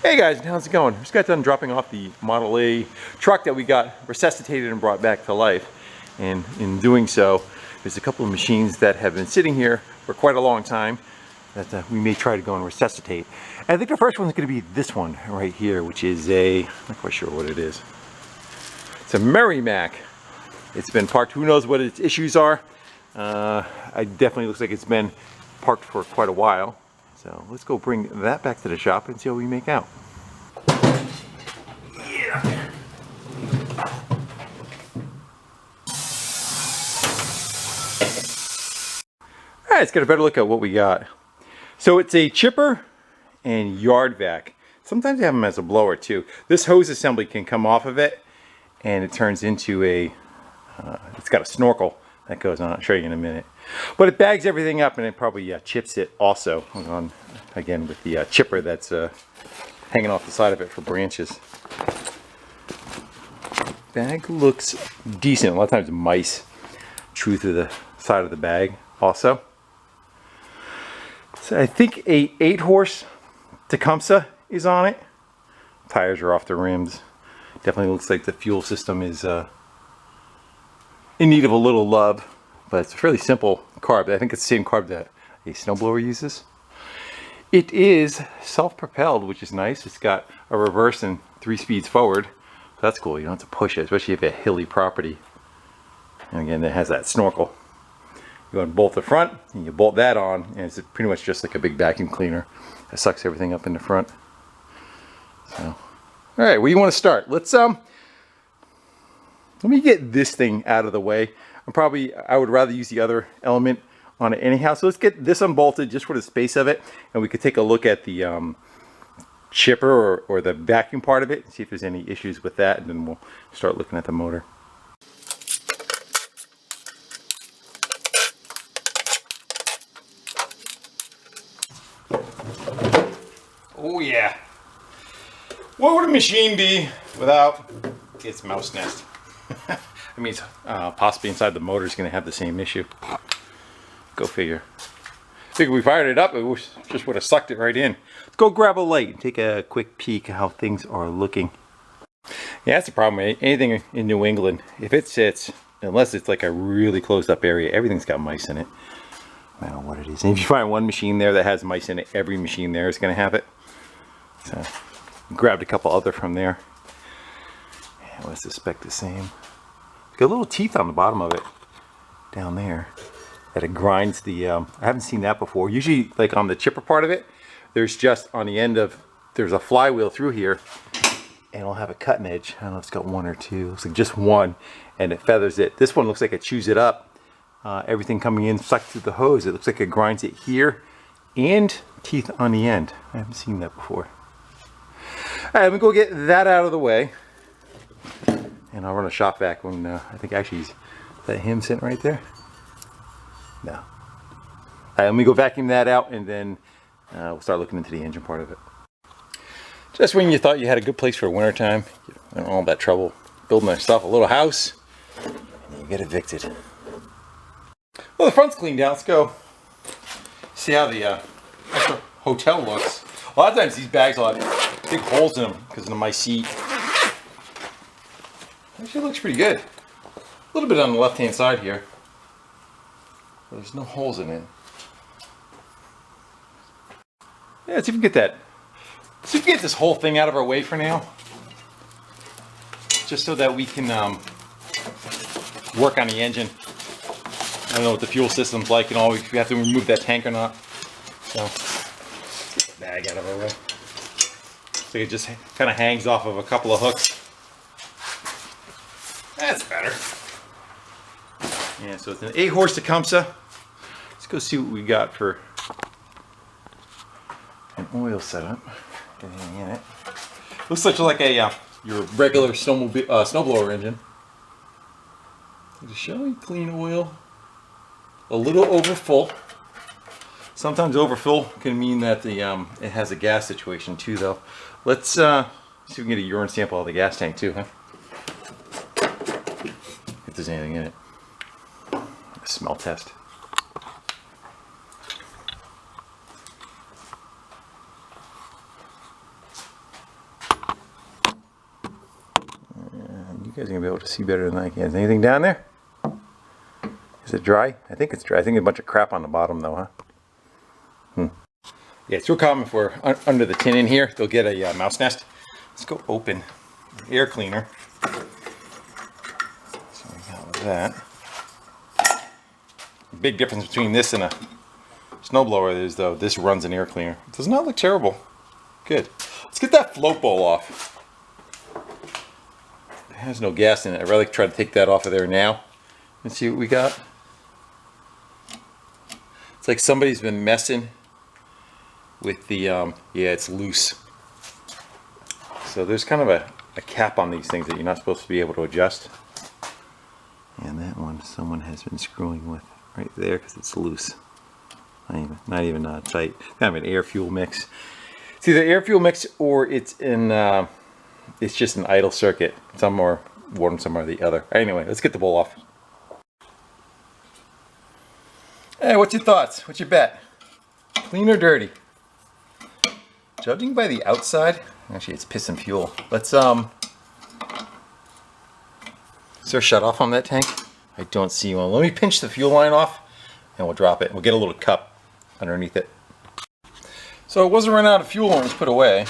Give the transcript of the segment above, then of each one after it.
Hey guys, how's it going? Just got done dropping off the Model A truck that we got resuscitated and brought back to life. And in doing so, there's a couple of machines that have been sitting here for quite a long time that we may try to go and resuscitate. And I think the first one is going to be this one right here, which is a, I'm not quite sure what it is. It's a Merrimack. It's been parked, who knows what its issues are. It definitely looks like it's been parked for quite a while. So let's go bring that back to the shop and see how we make out. Yeah. All right, let's get a better look at what we got. So it's a chipper and yard vac. Sometimes they have them as a blower too. This hose assembly can come off of it and it turns into a, it's got a snorkel that goes on. I'll show you in a minute. But it bags everything up and it probably chips it also on, again with the chipper that's hanging off the side of it for branches. Bag looks decent. A lot of times mice chew through the side of the bag also. So I think a 8-horse Tecumseh is on it. Tires are off the rims. Definitely looks like the fuel system is in need of a little love. But it's a fairly simple carb. I think it's the same carb that a snowblower uses. It is self-propelled, which is nice. It's got a reverse and 3 speeds forward. So that's cool. You don't have to push it, especially if you have a hilly property. And again, it has that snorkel. You unbolt the front, and you bolt that on, and it's pretty much just like a big vacuum cleaner. It sucks everything up in the front. So, all right, where do you want to start? Let's let me get this thing out of the way. I would rather use the other element on it anyhow. So let's get this unbolted just for the space of it, and we could take a look at the chipper or the vacuum part of it and see if there's any issues with that, and then we'll start looking at the motor. Oh yeah. What would a machine be without its mouse nest? That means possibly inside the motor is going to have the same issue. Go figure. I think if we fired it up, it just would have sucked it right in. Let's go grab a light and take a quick peek at how things are looking. Yeah, that's the problem. Anything in New England, if it sits, unless it's like a really closed up area, everything's got mice in it. I don't know what it is. And if you find one machine there that has mice in it, every machine there is going to have it. So, grabbed a couple other from there. I would suspect the same. Got little teeth on the bottom of it down there that it grinds the I haven't seen that before. Usually like on the chipper part of it, there's just on the end of, there's a flywheel through here and it'll have a cutting edge. I don't know if it's got one or two. Looks like just one, and it feathers it. This one looks like it chews it up. Everything coming in sucked through the hose. It looks like it grinds it here and teeth on the end. I haven't seen that before. All right, let me go get that out of the way. And I'll run a shop vac when I think actually is that him sitting right there? No. All right, let me go vacuum that out and then we'll start looking into the engine part of it. Just when you thought you had a good place for wintertime, you know, all that trouble building yourself a little house, and you get evicted. Well, the front's cleaned out. Let's go see how the hotel looks. A lot of times these bags will have big holes in them because of my seat. Actually looks pretty good. A little bit on the left hand side here. But there's no holes in it. Yeah, let's see if we can get that. See if we can get this whole thing out of our way for now. Just so that we can work on the engine. I don't know what the fuel system's like and all. If we have to remove that tank or not. So, let's get the bag out of our way. So it just kind of hangs off of a couple of hooks. That's better. Yeah, so it's an 8-horse Tecumseh. Let's go see what we got for an oil setup. Everything in it. Looks like a your regular snowblower engine. Just showing clean oil. A little overfull. Sometimes overfull can mean that the it has a gas situation too, though. Let's see if we can get a urine sample of the gas tank too, huh? If there's anything in it. A smell test. guys are gonna be able to see better than I can. Is anything down there? Is it dry? I think it's dry. I think a bunch of crap on the bottom though, huh? Yeah, it's real common for under the tin in here, they'll get a mouse nest. Let's go open the air cleaner. So we got that. The big difference between this and a snowblower is though this runs an air cleaner. It does not look terrible. Good. Let's get that float bowl off. It has no gas in it. I'd rather try to take that off of there now and see what we got. It's like somebody's been messing with the, yeah, it's loose. So there's kind of a cap on these things that you're not supposed to be able to adjust. And that one someone has been screwing with right there because it's loose. Not even tight. Kind of an air fuel mix. It's either air fuel mix or it's just an idle circuit. Some are one, some are the other. Anyway, let's get the bowl off. Hey, what's your thoughts? What's your bet? Clean or dirty? Judging by the outside, actually it's piss and fuel. Let's is there a shut off on that tank? I don't see one. Let me pinch the fuel line off and we'll drop it. We'll get a little cup underneath it. So it wasn't running out of fuel when it was put away.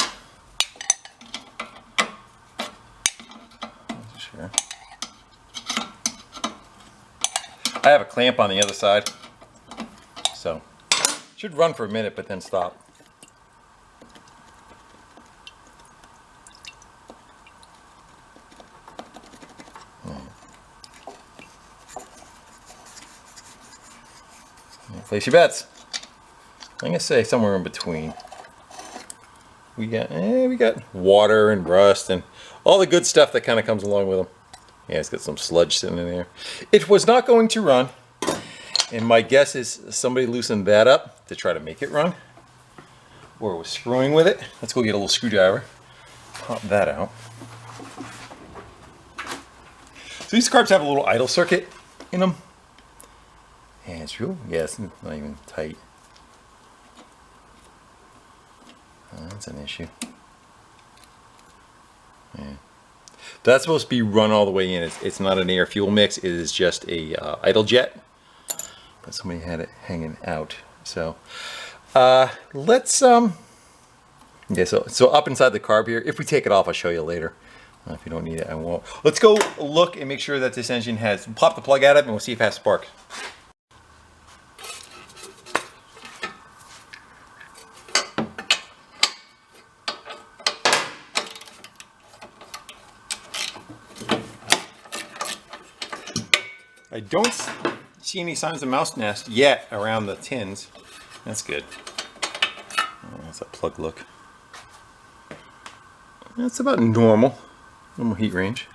Sure. I have a clamp on the other side, so should run for a minute but then stop. Place your bets. I'm gonna say somewhere in between. We got water and rust and all the good stuff that kind of comes along with them. Yeah, it's got some sludge sitting in there. It was not going to run, and my guess is somebody loosened that up to try to make it run, or was screwing with it. Let's go get a little screwdriver, pop that out. So these carbs have a little idle circuit in them. And it's real, yeah, it's not even tight. That's an issue. Yeah. That's supposed to be run all the way in. It's not an air fuel mix. It is just a idle jet. But somebody had it hanging out. So let's yeah. So up inside the carb here. If we take it off, I'll show you later. If you don't need it, I won't. Let's go look and make sure that this engine has. Pop the plug out of it, and we'll see if it has spark. I don't see any signs of mouse nest yet around the tins. That's good. Oh, that's a plug look. That's about normal heat range.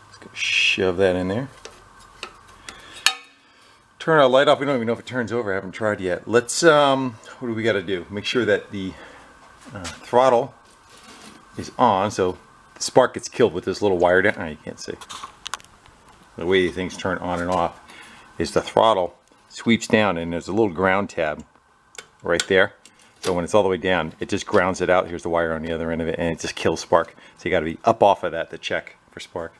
Let's go shove that in there. Turn our light off. We don't even know if it turns over. I haven't tried yet. Let's, what do we got to do? Make sure that the throttle is on, so the spark gets killed with this little wire down. Oh, you can't see. The way things turn on and off is the throttle sweeps down and there's a little ground tab right there. So when it's all the way down, it just grounds it out. Here's the wire on the other end of it and it just kills spark. So you got to be up off of that to check for spark.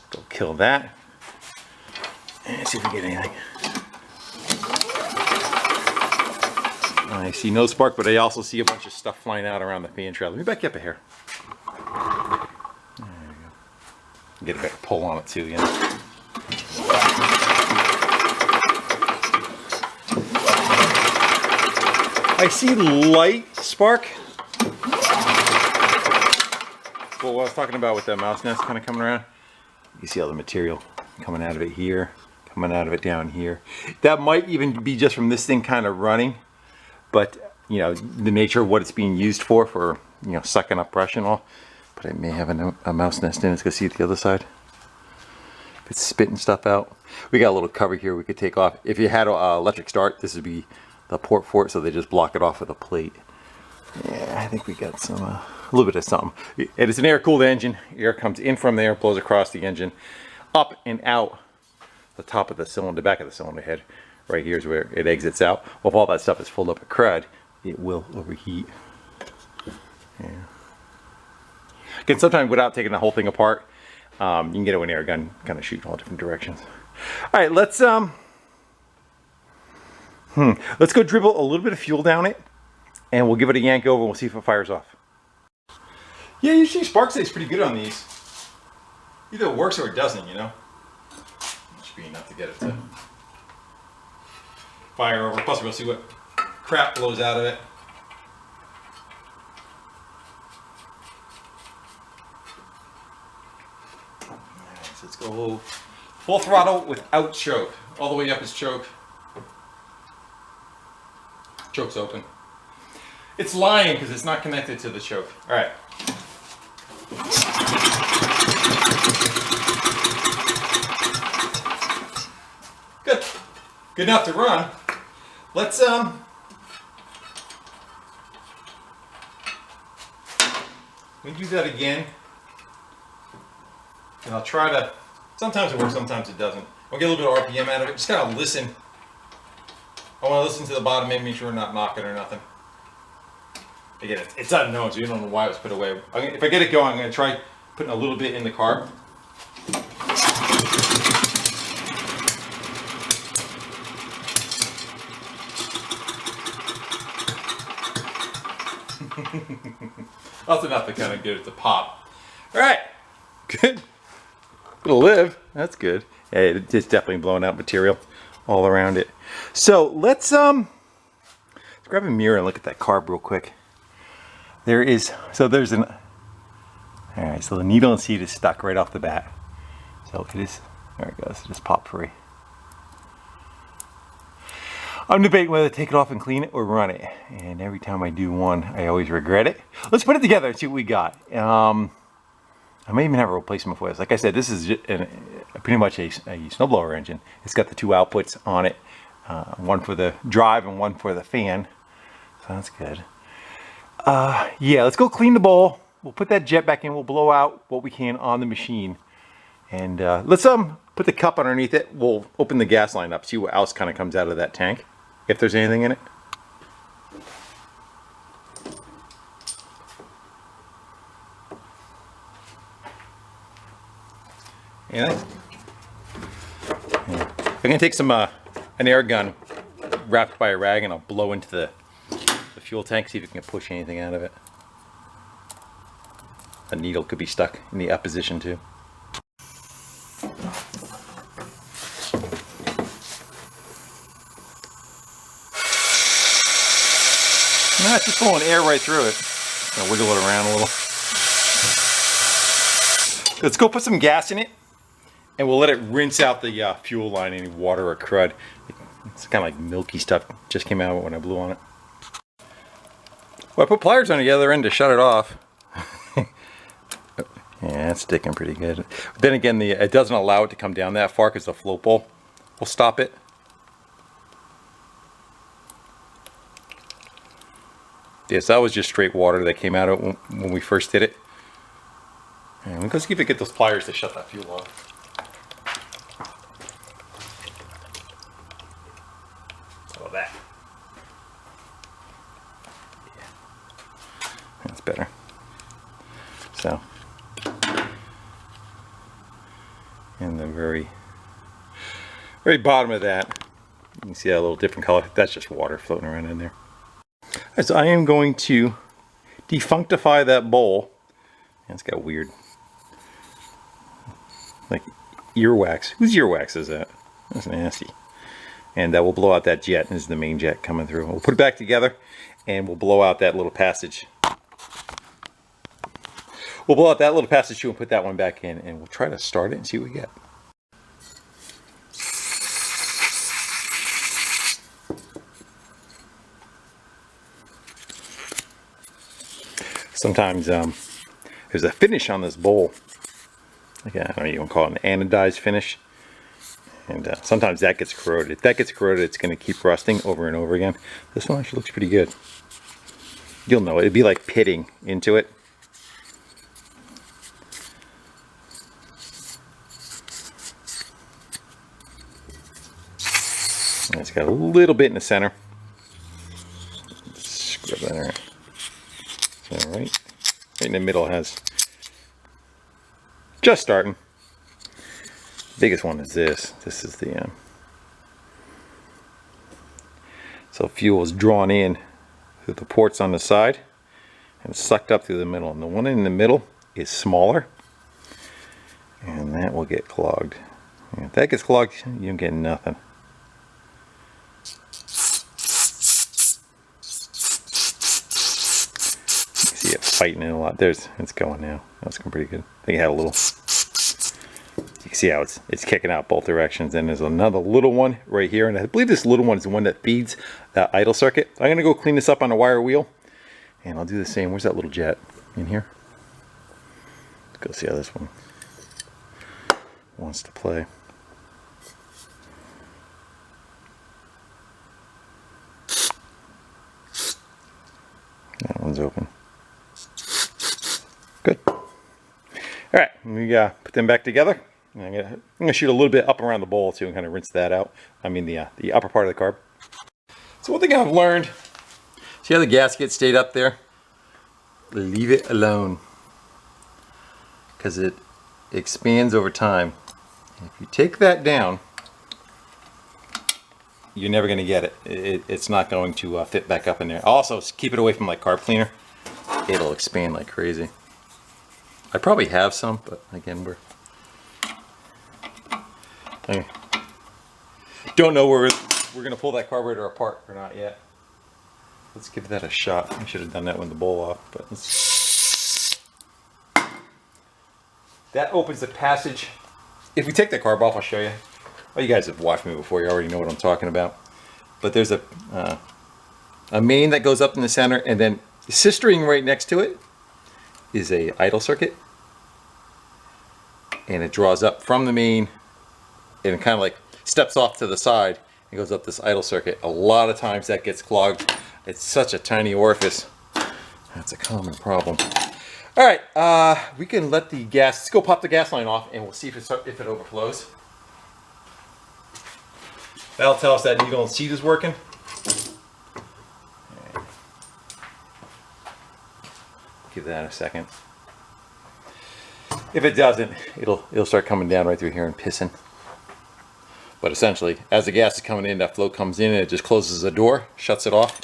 Go kill that. And see if we get anything. I see no spark, but I also see a bunch of stuff flying out around the fan trail. Let me back you up a hair. Get a better pull on it too, you know. I see light spark. Well, what I was talking about with the mouse nest kind of coming around, you see all the material coming out of it here, coming out of it down here. That might even be just from this thing kind of running, but you know, the nature of what it's being used for you know, sucking up brush and all. But it may have a mouse nest in it. Let's go see the other side. If it's spitting stuff out. We got a little cover here we could take off. If you had an electric start, this would be the port for it, so they just block it off with a plate. Yeah, I think we got some, a little bit of something. It is an air-cooled engine. Air comes in from there, blows across the engine, up and out the top of the cylinder, the back of the cylinder head. Right here is where it exits out. Well, if all that stuff is filled up with crud, it will overheat. Yeah. Again, sometimes without taking the whole thing apart, You can get it with an air gun, kind of shoot in all different directions. All right, let's go dribble a little bit of fuel down it, and we'll give it a yank over and we'll see if it fires off. Yeah, usually spark stays pretty good on these. Either it works or it doesn't, you know. It should be enough to get it to fire over. Plus we'll see what crap blows out of it. Alright, so let's go full throttle without choke. All the way up is choke. Choke's open. It's lying because it's not connected to the choke. Alright. Good. Good enough to run. Let's let me do that again. And I'll try to, sometimes it works, sometimes it doesn't. I'll get a little bit of RPM out of it. Just kind of listen. I want to listen to the bottom, make sure we're not knocking or nothing. Again, it's unknown, so you don't know why it was put away. If I get it going, I'm going to try putting a little bit in the car. That's enough to kind of get it to pop. All right, good. It'll live. That's good. Hey, it's definitely blowing out material all around it. So let's grab a mirror and look at that carb real quick. There's an, all right, so the needle and seat is stuck right off the bat. So it is, there it goes, just pop free. I'm debating whether to take it off and clean it or run it. And every time I do one, I always regret it. Let's put it together and see what we got. I may even have a replacement for this. Like I said, this is pretty much a snowblower engine. It's got the two outputs on it. One for the drive and one for the fan. So that's good. Yeah, let's go clean the bowl. We'll put that jet back in. We'll blow out what we can on the machine. And let's put the cup underneath it. We'll open the gas line up, see what else kind of comes out of that tank, if there's anything in it. Anything? Yeah. I'm gonna take some an air gun wrapped by a rag, and I'll blow into the fuel tank, see if we can push anything out of it. The needle could be stuck in the up position too. No, it's just blowing air right through it. Gonna wiggle it around a little. Let's go put some gas in it, and we'll let it rinse out the fuel line, any water or crud. It's kind of like milky stuff. Just came out when I blew on it. Well, I put pliers on the other end to shut it off. Yeah, it's sticking pretty good. But then again, it doesn't allow it to come down that far because the float bowl will stop it. Yes, that was just straight water that came out of it when we first did it. And let's see if we get those pliers to shut that fuel off. How about that? Yeah. That's better. So, and the very bottom of that, you can see that little different color. That's just water floating around in there. Right, so I am going to defunctify that bowl. And it's got weird, like earwax. Whose earwax is that? That's nasty. And that will blow out that jet. This is the main jet coming through. We'll put it back together, and we'll blow out that little passage. We'll blow out that little passage too and put that one back in, and we'll try to start it and see what we get. Sometimes there's a finish on this bowl. Like, I don't know, you want to call it an anodized finish. And sometimes that gets corroded. If that gets corroded, it's going to keep rusting over and over again. This one actually looks pretty good. You'll know it. It'd be like pitting into it. And it's got a little bit in the center. Scrub that around. So right in the middle has just starting. The biggest one is this. This is the so fuel is drawn in through the ports on the side and sucked up through the middle. And the one in the middle is smaller, and that will get clogged. And if that gets clogged, you don't get nothing. You see it fighting it a lot. It's going now. That's going pretty good. I think it had a little. You can see how it's kicking out both directions. And there's another little one right here, and I believe this little one is the one that feeds that idle circuit. I'm going to go clean this up on a wire wheel, and I'll do the same. Where's that little jet? In here? Let's go see how this one wants to play. That one's open. Good. All right, we put them back together. I'm gonna shoot a little bit up around the bowl too and kind of rinse that out. I mean the upper part of the carb. So one thing I've learned, see how the gasket stayed up there? Leave it alone, because it expands over time. If you take that down, you're never going to get it. It's not going to fit back up in there. Also, keep it away from like carb cleaner. It'll expand like crazy. I probably have some, but again, I don't know where we're going to pull that carburetor apart or not yet. Let's give that a shot. I should have done that with the bowl off, but that opens the passage. If we take the carb off, I'll show you. Well, you guys have watched me before. You already know what I'm talking about. But there's a main that goes up in the center, and then sistering right next to it is a idle circuit, and it draws up from the main, and it kind of like steps off to the side and goes up this idle circuit. A lot of times that gets clogged. It's such a tiny orifice. That's a common problem. All right, we can let the gas. Let's go pop the gas line off, and we'll see if it overflows. That'll tell us that needle and seat is working. Give that a second. If it doesn't, it'll start coming down right through here and pissing. But essentially, as the gas is coming in, that float comes in and it just closes the door, shuts it off.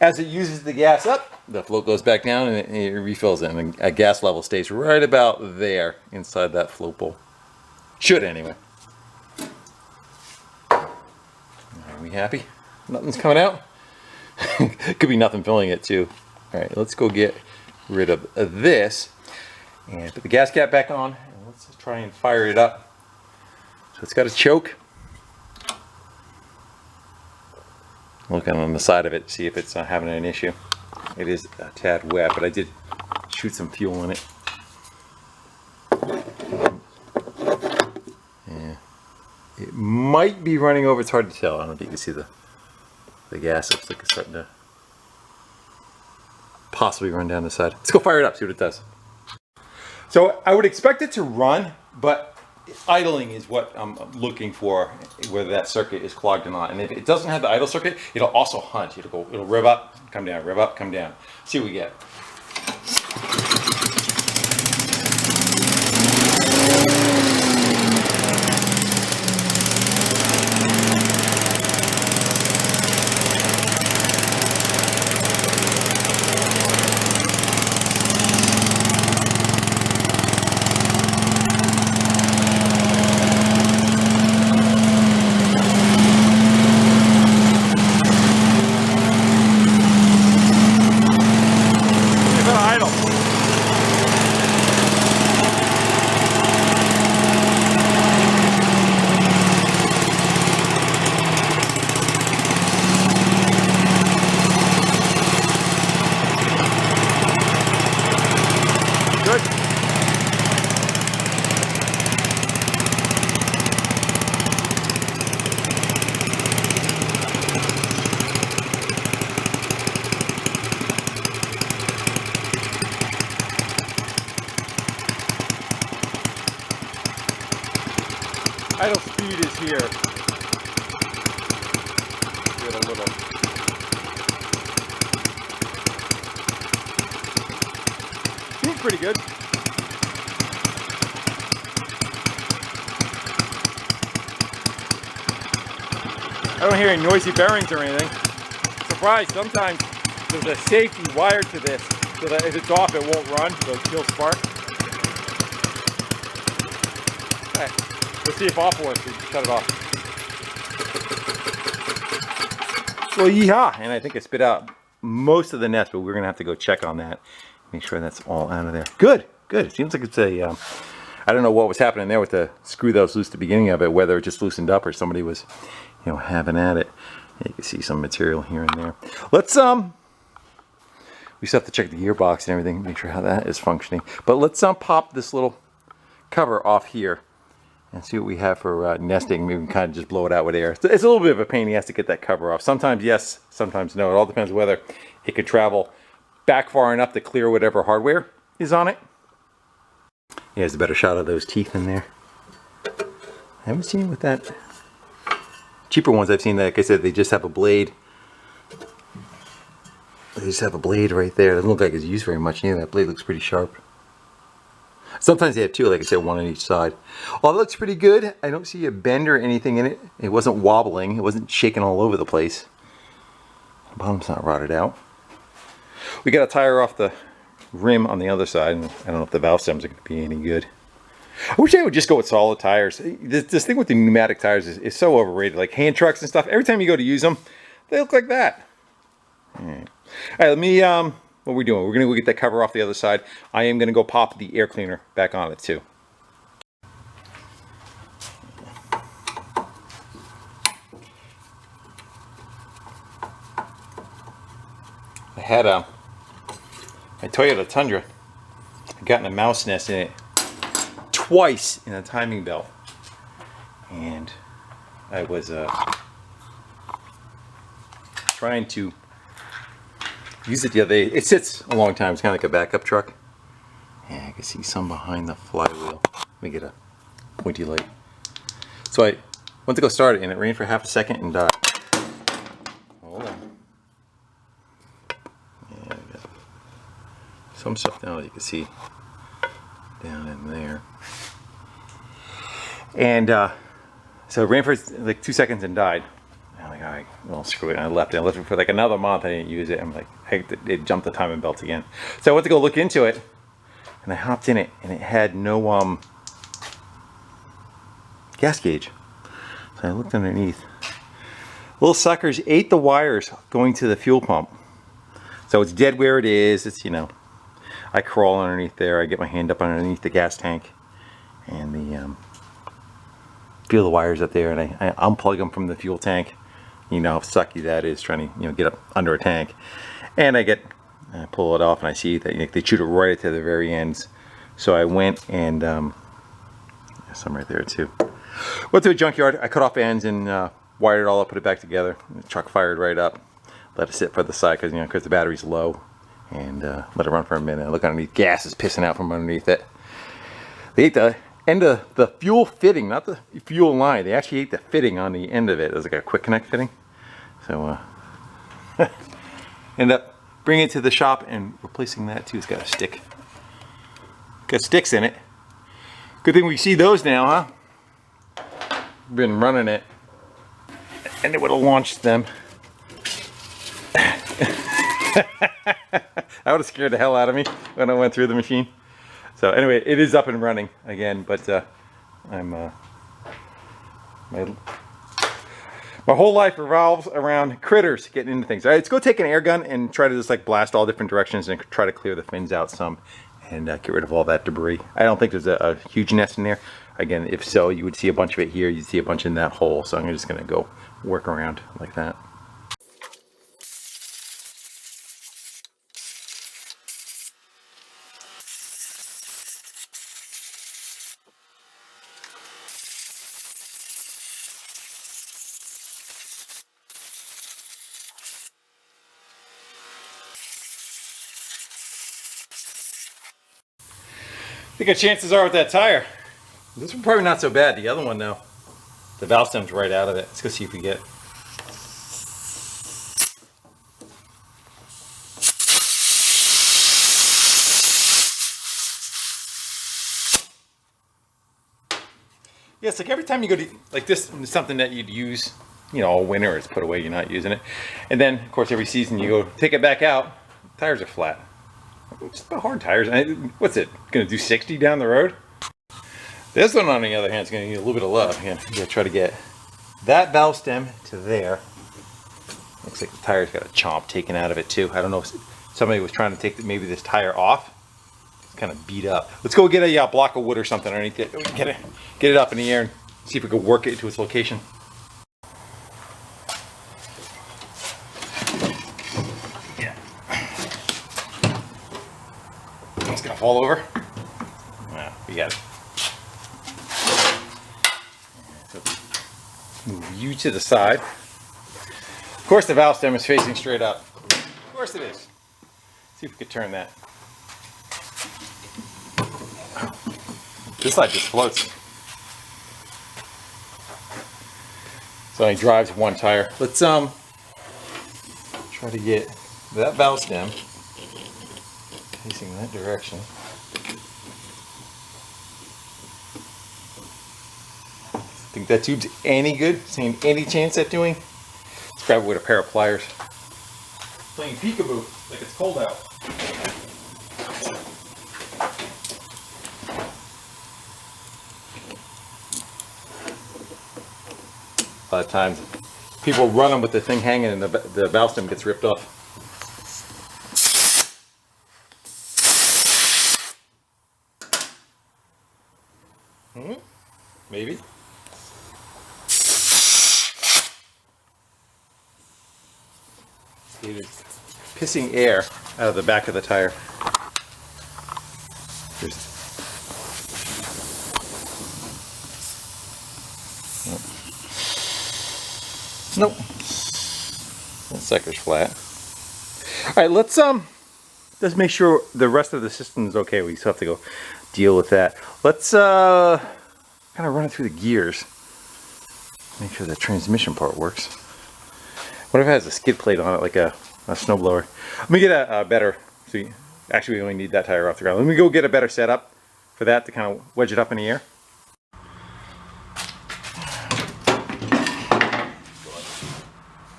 As it uses the gas up, the float goes back down and it refills it, and the gas level stays right about there inside that float bowl. Should anyway. Are we happy? Nothing's coming out? Could be nothing filling it too. All right, let's go get rid of this and put the gas cap back on, and let's try and fire it up. So it's got a choke. Looking on the side of it, see if it's having an issue. It is a tad wet, but I did shoot some fuel in it. Yeah, it might be running over. It's hard to tell. I don't know if you can see the gas. Looks like it's starting to possibly run down the side. Let's go fire it up, see what it does. So I would expect it to run, but idling is what I'm looking for, whether that circuit is clogged or not. And if it doesn't have the idle circuit, it'll also hunt. It'll rev up, come down, rev up, come down. See what we get. Idle speed is here. Get a little. Seems pretty good. I don't hear any noisy bearings or anything. Surprised, sometimes there's a safety wired to this so that if it's off it won't run, it'll kill spark. Alright, let's see if off works. Shut it off. Well, yeehaw! And I think I spit out most of the nest, but we're gonna have to go check on that. Make sure that's all out of there. Good, good. It seems like it's a, I don't know what was happening there with the screw that was loose at the beginning of it, whether it just loosened up or somebody was, you know, having at it. You can see some material here and there. Let's, we still have to check the gearbox and everything, make sure how that is functioning. But let's pop this little cover off here and see what we have for nesting. Maybe we can kind of just blow it out with air. It's a little bit of a pain, he has to get that cover off. Sometimes yes, sometimes no. It all depends whether it could travel back far enough to clear whatever hardware is on it. Yeah, there's a better shot of those teeth in there. I haven't seen it with that. Cheaper ones I've seen, like I said, they just have a blade. They just have a blade right there. It doesn't look like it's used very much either. That blade looks pretty sharp. Sometimes they have two, like I said, one on each side. Oh, that looks pretty good. I don't see a bend or anything in it. It wasn't wobbling. It wasn't shaking all over the place. The bottom's not rotted out. We got a tire off the rim on the other side, and I don't know if the valve stems are going to be any good. I wish I would just go with solid tires. This thing with the pneumatic tires is so overrated. Like hand trucks and stuff, every time you go to use them, they look like that. All right, let me, what are we doing? We're going to go get that cover off the other side. I am going to go pop the air cleaner back on it too. I had my Toyota Tundra. I got in a mouse nest in it twice in a timing belt, and I was trying to use it the other day. It sits a long time. It's kind of like a backup truck. Yeah, I can see some behind the flywheel. Let me get a pointy light. So I went to go start it, and it ran for half a second and died. Hold on. Yeah, I got some stuff now that you can see down in there. And so it ran for like 2 seconds and died. I'm like, all right, well, screw it. And I left it. I left it for like another month. I didn't use it. I'm like, it jumped the timing belt again. So I went to go look into it, and I hopped in it, and it had no gas gauge. So I looked underneath. Little suckers ate the wires going to the fuel pump. So it's dead where it is. It's, you know, I crawl underneath there. I get my hand up underneath the gas tank, and the feel the wires up there, and I unplug them from the fuel tank. You know how sucky that is, trying to, you know, get up under a tank. And I pull it off, and I see that, you know, they shoot it right to the very ends. So I went and some right there too. Went to a junkyard. I cut off ends and wired it all up, put it back together. The truck fired right up. Let it sit for the side because, you know, because the battery's low, and let it run for a minute. I look underneath. Gas is pissing out from underneath it. They ate the end of the fuel fitting, not the fuel line. They actually ate the fitting on the end of it. It was like a quick connect fitting. So end up bringing it to the shop and replacing that too. It's got a stick. Got sticks in it. Good thing we see those now, huh? Been running it, and it would have launched them. That would have scared the hell out of me when I went through the machine. So anyway, it is up and running again, but my whole life revolves around critters getting into things. All right, let's go take an air gun and try to just like blast all different directions and try to clear the fins out some and get rid of all that debris. I don't think there's a huge nest in there. Again, if so, you would see a bunch of it here. You'd see a bunch in that hole. So I'm just gonna go work around like that. I think our chances are with that tire. This one probably not so bad. The other one though, the valve stem's right out of it. Let's go see if we get. Yeah, it's like every time you go to, like this is something that you'd use you know, all winter it's put away, you're not using it. And then of course every season you go take it back out, tires are flat. It's about hard tires. What's it gonna do, 60 down the road? This one on the other hand is gonna need a little bit of love. Again, you gotta try to get that valve stem to there. Looks like the tire's got a chomp taken out of it too. I don't know if somebody was trying to take maybe this tire off. It's kind of beat up. Let's go get a block of wood or something underneath it. Get it up in the air and see if we can work it to its location. Yeah. It's gonna fall over. Yeah, we got it. So move you to the side. Of course the valve stem is facing straight up. Of course it is. See if we could turn that. This side just floats. So it drives one tire. Let's try to get that valve stem facing that direction. Think that tube's any good? Seeing any chance at doing? Let's grab it with a pair of pliers. Playing peekaboo like it's cold out. A lot of times people run them with the thing hanging and the valve stem gets ripped off. Maybe. It's pissing air out of the back of the tire. Nope. That sucker's flat. Alright, let's make sure the rest of the system is okay. We still have to go deal with that. Let's kind of run it through the gears. Make sure the transmission part works. What if it has a skid plate on it like a snowblower? Let me get a better, see, actually we only need that tire off the ground. Let me go get a better setup for that to kind of wedge it up in the air.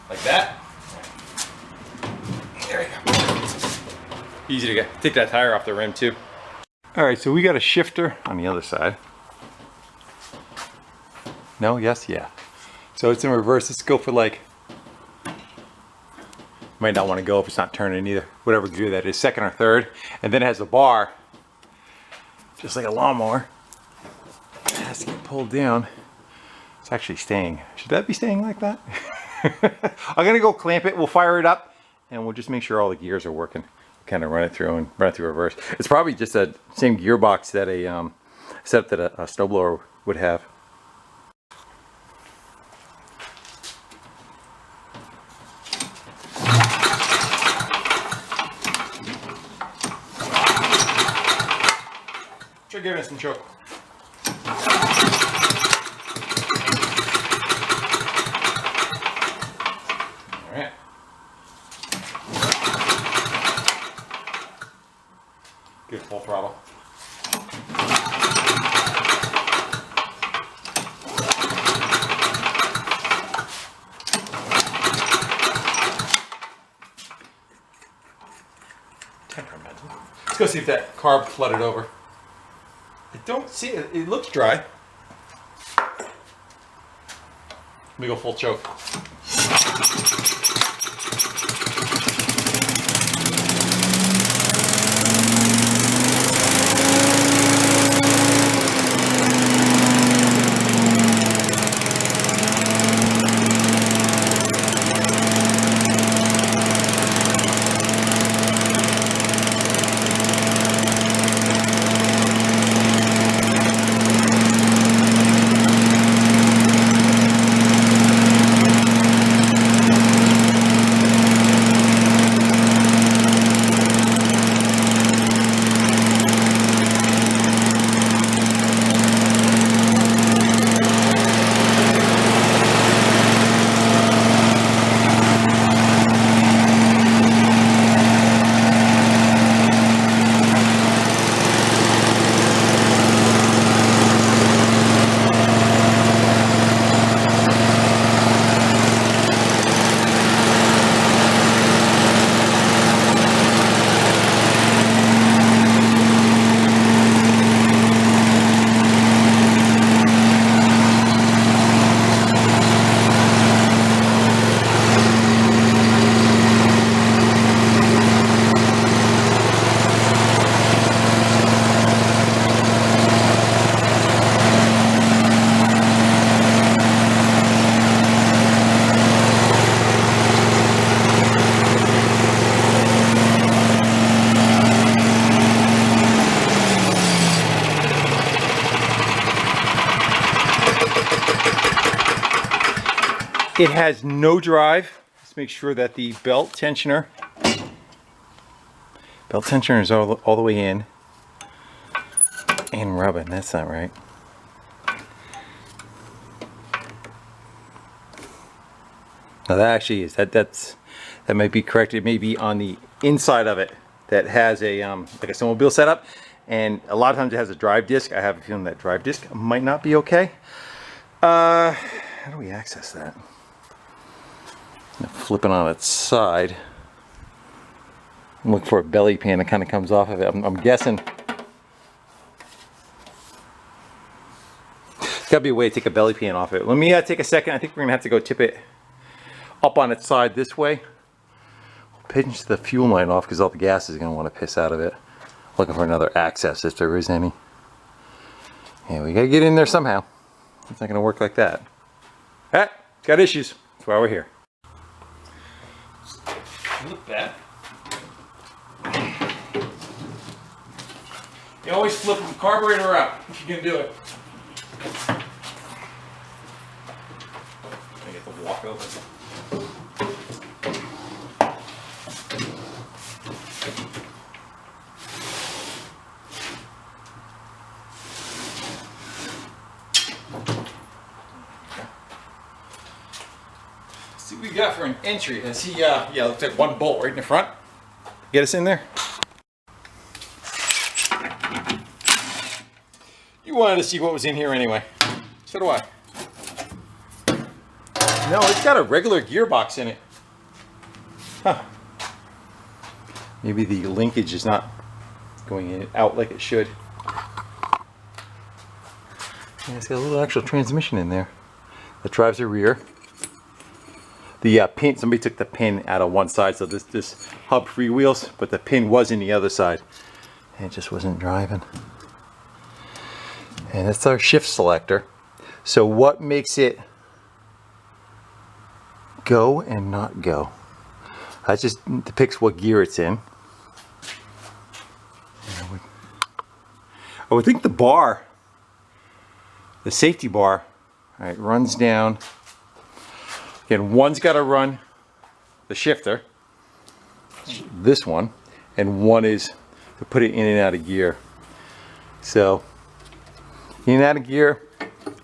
Like that. There we go. Easy to get. Take that tire off the rim too. Alright, so we got a shifter on the other side. No? Yes? Yeah. So it's in reverse. Let's go for like, might not want to go if it's not turning either. Whatever gear that is, second or third. And then it has a bar, just like a lawnmower. It has to get pulled down. It's actually staying. Should that be staying like that? I'm gonna go clamp it. We'll fire it up, and we'll just make sure all the gears are working. Kind of run it through and run it through reverse. It's probably just a same gearbox that a setup that a snowblower would have. Try giving it some choke. Alright. Good full throttle. Temperamental. Let's go see if that carb flooded over. I don't see it. It looks dry. Let me go full choke. It has no drive. Let's make sure that the belt tensioner is all the way in and rubbing. That's not right. Now that actually is that might be correct. It may be on the inside of it that has a like a snowmobile setup, and a lot of times it has a drive disc. I have a feeling that drive disc might not be okay. How do we access that? Flip it on its side. Look for a belly pan that kind of comes off of it. I'm guessing. There's got to be a way to take a belly pan off it. Let me take a second. I think we're going to have to go tip it up on its side this way. Pinch the fuel line off because all the gas is going to want to piss out of it. Looking for another access if there is any. Yeah, we got to get in there somehow. It's not going to work like that. Ah, got issues. That's why we're here. Look back. You always flip the carburetor out if you can do it. I get the walk open. See what we got for an entry. I see, yeah, looks like one bolt right in the front. Get us in there. You wanted to see what was in here anyway. So do I. No, it's got a regular gearbox in it. Huh. Maybe the linkage is not going in out like it should. Yeah, it's got a little actual transmission in there that drives the rear. The pin, somebody took the pin out of one side, so this hub freewheels, but the pin was in the other side, and it just wasn't driving. And it's our shift selector. So what makes it go and not go? That just depicts what gear it's in. I would think the bar, the safety bar, all right, runs down. Again, one's got to run the shifter, this one, and one is to put it in and out of gear. So, in and out of gear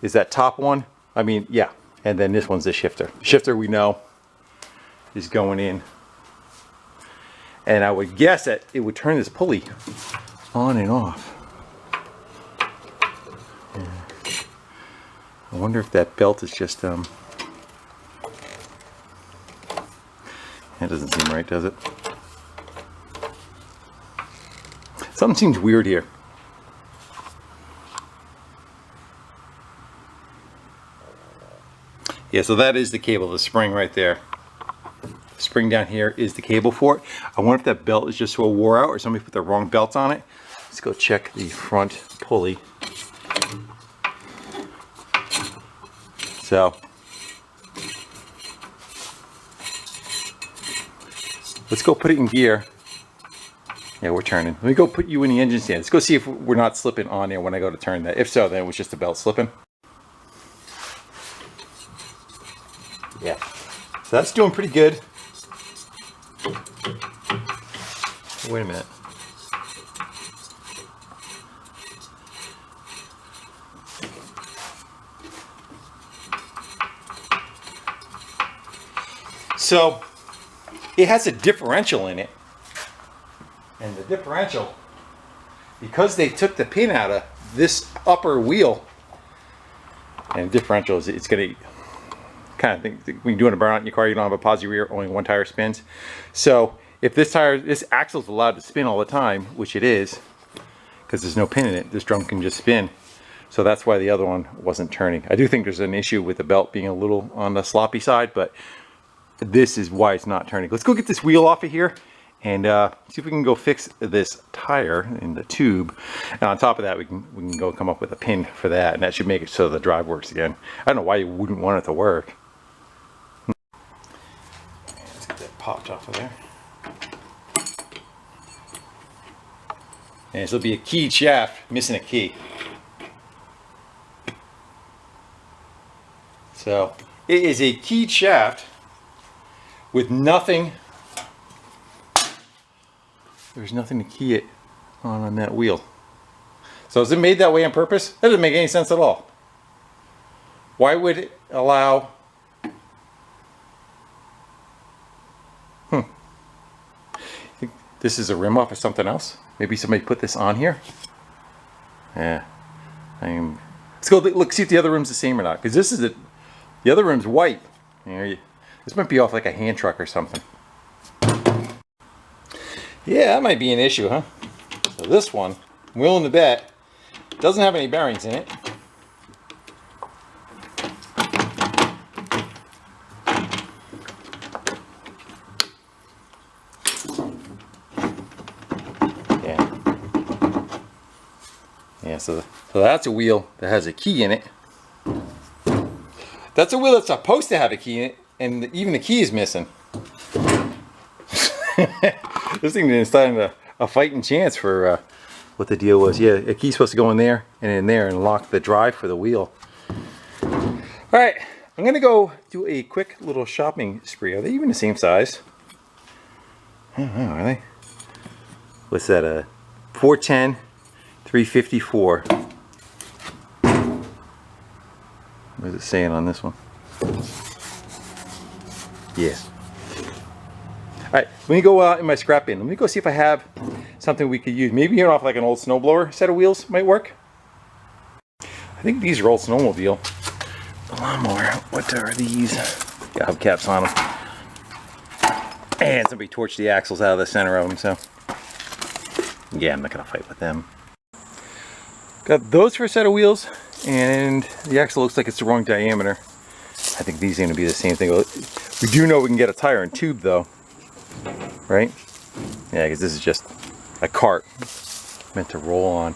is that top one. I mean, yeah, and then this one's the shifter. Shifter, we know, is going in. And I would guess that it would turn this pulley on and off. Yeah. I wonder if that belt is just that doesn't seem right, does it? Something seems weird here. Yeah, so that is the cable, the spring right there. The spring down here is the cable for it. I wonder if that belt is just so wore out or somebody put the wrong belt on it. Let's go check the front pulley. So, let's go put it in gear. Yeah, we're turning. Let me go put you in the engine stand. Let's go see if we're not slipping on there when I go to turn that. If so, then it was just the belt slipping. Yeah, so that's doing pretty good. Wait a minute. So it has a differential in it, and the differential, because they took the pin out of this upper wheel, and differential is, it's gonna kind of think when you're doing a burnout in your car, you don't have a positive rear, only one tire spins. So if this axle is allowed to spin all the time, which it is, because there's no pin in it, this drum can just spin. So that's why the other one wasn't turning. I do think there's an issue with the belt being a little on the sloppy side, but this is why it's not turning. Let's go get this wheel off of here and see if we can go fix this tire in the tube. And on top of that, we can go come up with a pin for that, and that should make it so the drive works again. I don't know why you wouldn't want it to work. Let's get that popped off of there. And this will be a keyed shaft, missing a key. So It is a keyed shaft with nothing. There's nothing to key it on that wheel. So is it made that way on purpose? That doesn't make any sense at all. Why would it allow... This is a rim off of something else? Maybe somebody put this on here? Yeah. Let's go look, see if the other rim's the same or not. Because this is the other rim's white. This might be off like a hand truck or something. Yeah, that might be an issue, huh? So this one, I'm willing to bet, doesn't have any bearings in it. Yeah, so that's a wheel that has a key in it. That's a wheel that's supposed to have a key in it, and even the key is missing. This thing is starting a fighting chance for what the deal was. Yeah, a key's supposed to go in there and lock the drive for the wheel. All right, I'm gonna go do a quick little shopping spree. Are they even the same size? I don't know, are they? What's that? 410, 354. What is it saying on this one? Yes. Alright, let me go in my scrap bin. Let me go see if I have something we could use. Maybe off like an old snowblower set of wheels might work. I think these are old snowmobile. The lawnmower. What are these? Got hubcaps on them. And somebody torched the axles out of the center of them, so yeah, I'm not gonna fight with them. Got those for a set of wheels, and the axle looks like it's the wrong diameter. I think these are gonna be the same thing. We do know we can get a tire and tube though, right? Yeah, because this is just a cart meant to roll on.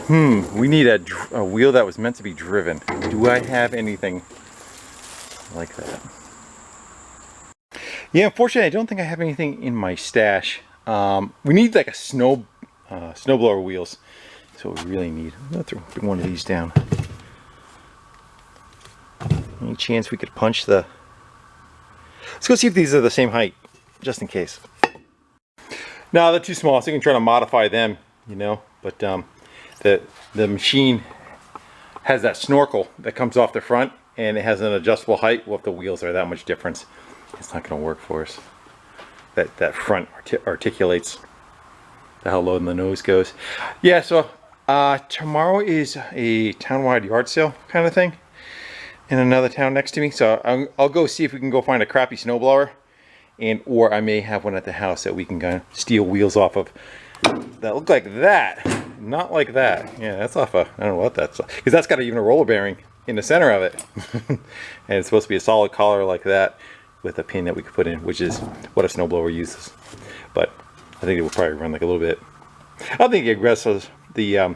We need a wheel that was meant to be driven. Do I have anything like that? Yeah, unfortunately, I don't think I have anything in my stash. We need like a snowblower wheels. That's what we really need. I'm gonna throw one of these down. Any chance we could punch the... Let's go see if these are the same height, just in case. No, they're too small, so you can try to modify them, you know. But the machine has that snorkel that comes off the front, and it has an adjustable height. Well, if the wheels are that much difference, it's not going to work for us. That front articulates how low the nose goes. Yeah, so tomorrow is a townwide yard sale kind of thing in another town next to me. So I'll go see if we can go find a crappy snowblower, or I may have one at the house that we can kind of steal wheels off of that look like that, not like that. Yeah, that's off a, I don't know what that's, because that's got even a roller bearing in the center of it. And it's supposed to be a solid collar like that with a pin that we could put in, which is what a snowblower uses. But I think it will probably run like a little bit. I don't think the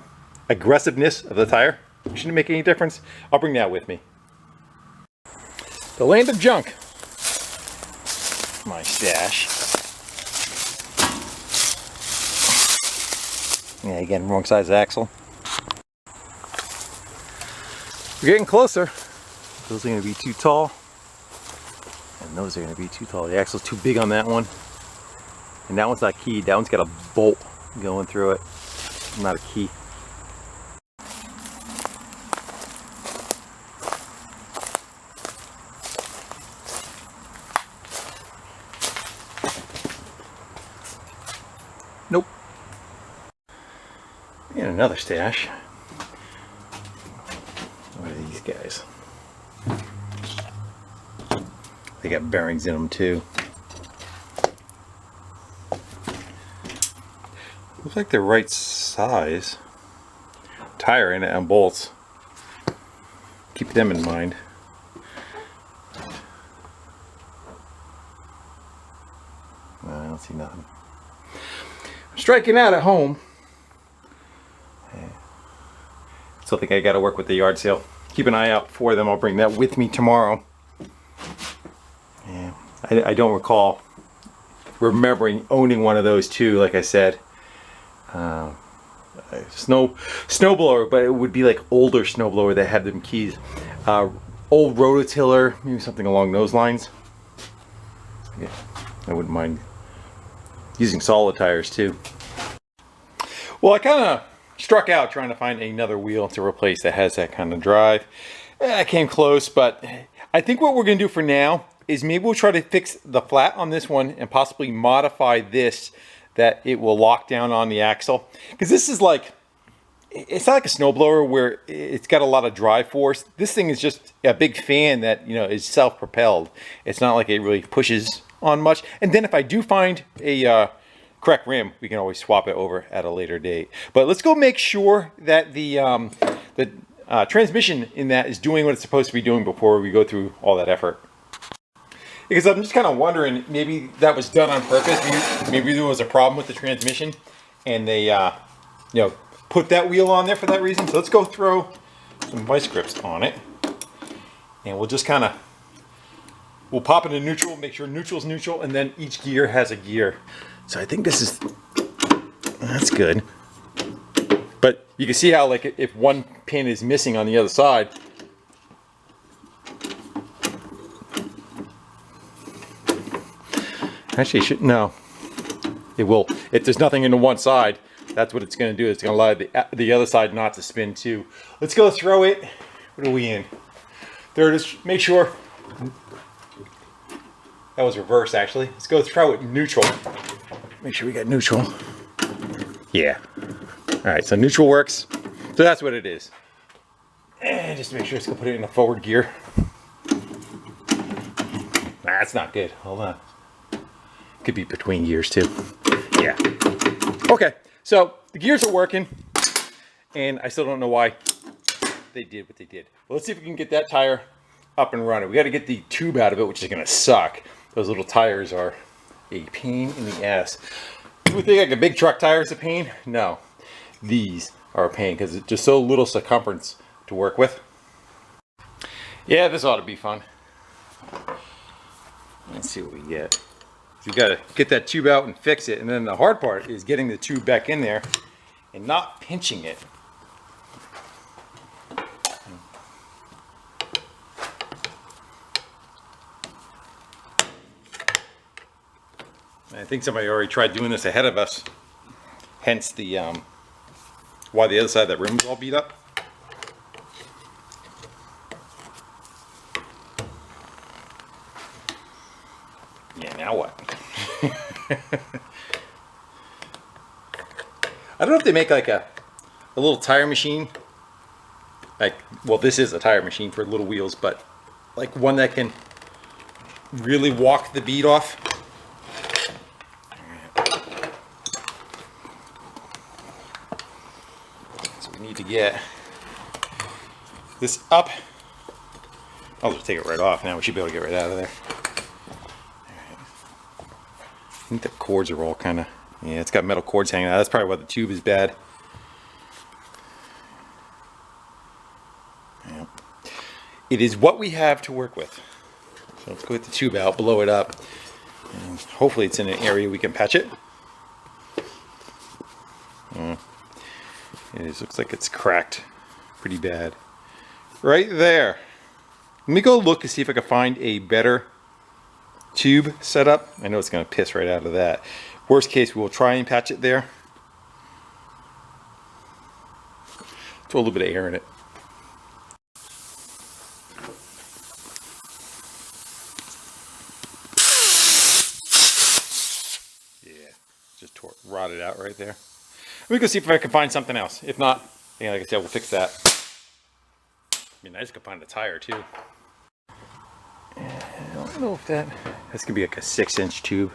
aggressiveness of the tire shouldn't make any difference. I'll bring that with me. The land of junk. My stash. Yeah, again, wrong size axle. We're getting closer. Those are going to be too tall. And those are going to be too tall. The axle's too big on that one. And that one's not keyed. That one's got a bolt going through it. Not a key. Nope. And another stash. What are these guys? They got bearings in them too. Looks like the right size. Tire in it and bolts. Keep them in mind. No, I don't see nothing. I'm striking out at home. Still think I got to work with the yard sale. Keep an eye out for them. I'll bring that with me tomorrow. Yeah, I don't recall remembering owning one of those too. Like I said, snowblower, but it would be like older snowblower that had them keys. old rototiller, maybe something along those lines. Yeah, I wouldn't mind using solid tires too. Well, I kind of struck out trying to find another wheel to replace that has that kind of drive. I came close, but I think what we're going to do for now is maybe we'll try to fix the flat on this one and possibly modify this that it will lock down on the axle. Because this is like, it's not like a snowblower where it's got a lot of drive force. This thing is just a big fan that, you know, is self-propelled. It's not like it really pushes on much. And then if I do find a correct rim, we can always swap it over at a later date. But let's go make sure that the transmission in that is doing what it's supposed to be doing before we go through all that effort. Because I'm just kind of wondering, maybe that was done on purpose. Maybe there was a problem with the transmission and they, you know, put that wheel on there for that reason. So let's go throw some vice grips on it. And we'll just kind of, we'll pop it in neutral, make sure neutral's neutral, and then each gear has a gear. So I think this is, that's good. But you can see how, like, if one pin is missing on the other side, actually, it should, no, it will. If there's nothing in the one side, that's what it's going to do. It's going to allow the other side not to spin too. Let's go throw it. What are we in? Third is, make sure, that was reverse actually. Let's go throw it neutral. Make sure we got neutral. Yeah. All right, so neutral works. So that's what it is. And just make sure it's going to put it in a forward gear. That's not good. Hold on. Could be between gears too. Yeah. Okay, so the gears are working, and I still don't know why they did what they did. Well, let's see if we can get that tire up and running. We got to get the tube out of it, which is going to suck. Those little tires are a pain in the ass. You would think like a big truck tire is a pain? No, these are a pain because it's just so little circumference to work with. Yeah, this ought to be fun. Let's see what we get. So you got to get that tube out and fix it, and then the hard part is getting the tube back in there and not pinching it. I think somebody already tried doing this ahead of us, hence the why the other side of that rim was all beat up. Yeah, now what? I don't know if they make like a little tire machine, like, well, this is a tire machine for little wheels, but like one that can really walk the bead off. So we need to get this up. I'll just take it right off now. We should be able to get right out of there. I think the cords are all kind of, yeah, it's got metal cords hanging out. That's probably why the tube is bad. Yeah. It is what we have to work with. So let's go get the tube out, blow it up, and hopefully it's in an area we can patch it. It is, looks like it's cracked pretty bad. Right there. Let me go look and see if I can find a better tube setup. I know it's going to piss right out of that. Worst case, we'll try and patch it there. Throw a little bit of air in it. Yeah, just rotted out right there. Let me go see if I can find something else. If not, yeah, like I said, we'll fix that. It'd be nice to find a tire too. I don't know if that's gonna be like a 6-inch tube.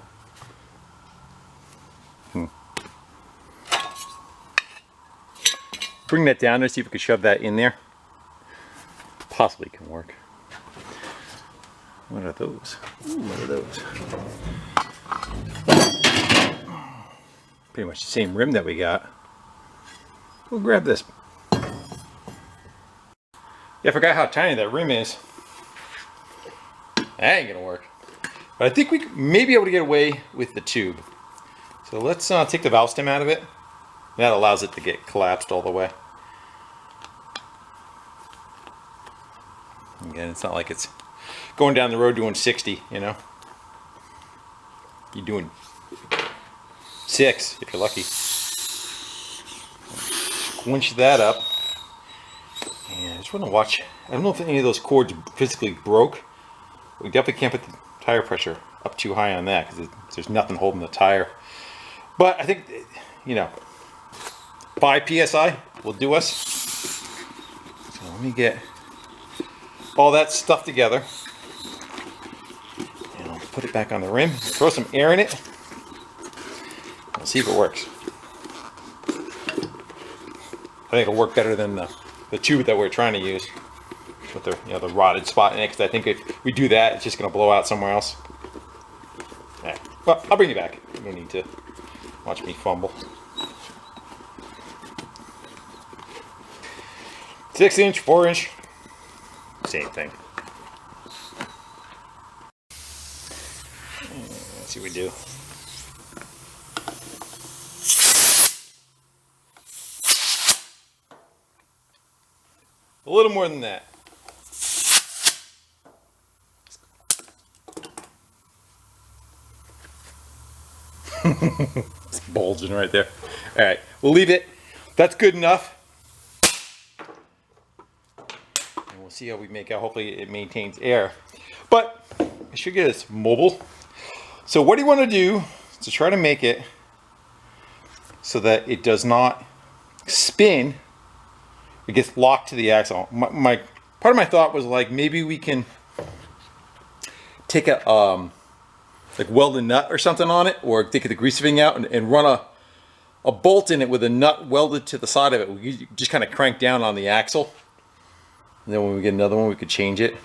Bring that down there, see if we can shove that in there. Possibly can work. What are those? Ooh, what are those? Pretty much the same rim that we got. We'll grab this. Yeah, I forgot how tiny that rim is. That ain't gonna work. But I think we may be able to get away with the tube. So let's take the valve stem out of it. That allows it to get collapsed all the way. Again, it's not like it's going down the road doing 60, you know. You're doing 6 if you're lucky. Winch that up. And I just want to watch. I don't know if any of those cords physically broke. We definitely can't put the tire pressure up too high on that because there's nothing holding the tire. But I think, you know, 5 psi will do us. So let me get all that stuff together. And I'll put it back on the rim. Throw some air in it. We'll see if it works. I think it'll work better than the tube that we're trying to use with the, you know, the rotted spot in it, because I think if we do that, it's just going to blow out somewhere else. Yeah. Well, I'll bring you back. You don't need to watch me fumble. 6-inch, 4-inch, same thing. Let's see what we do. A little more than that. It's bulging right there. All right, we'll leave it. That's good enough. And we'll see how we make out. Hopefully it maintains air. But I should get this mobile. So what do you want to do to try to make it so that it does not spin? It gets locked to the axle. My part of my thought was like, maybe we can take a like weld a nut or something on it, or take the grease fitting out and run a bolt in it with a nut welded to the side of it. We just kind of crank down on the axle, and then when we get another one, we could change it.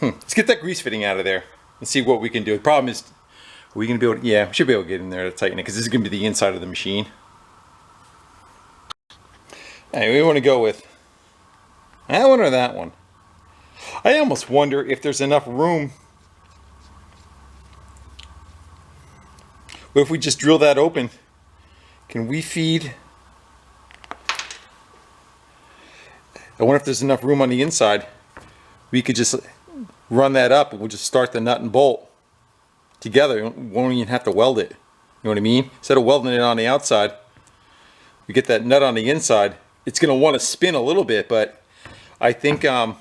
Let's get that grease fitting out of there and see what we can do. The problem is, are we gonna be able to, yeah, we should be able to get in there to tighten it, because this is gonna be the inside of the machine. Anyway, we want to go with that one or that one. I almost wonder if there's enough room. But if we just drill that open, can we feed? I wonder if there's enough room on the inside. We could just run that up and we'll just start the nut and bolt together. We won't even have to weld it. You know what I mean? Instead of welding it on the outside, we get that nut on the inside. It's going to want to spin a little bit, but I think the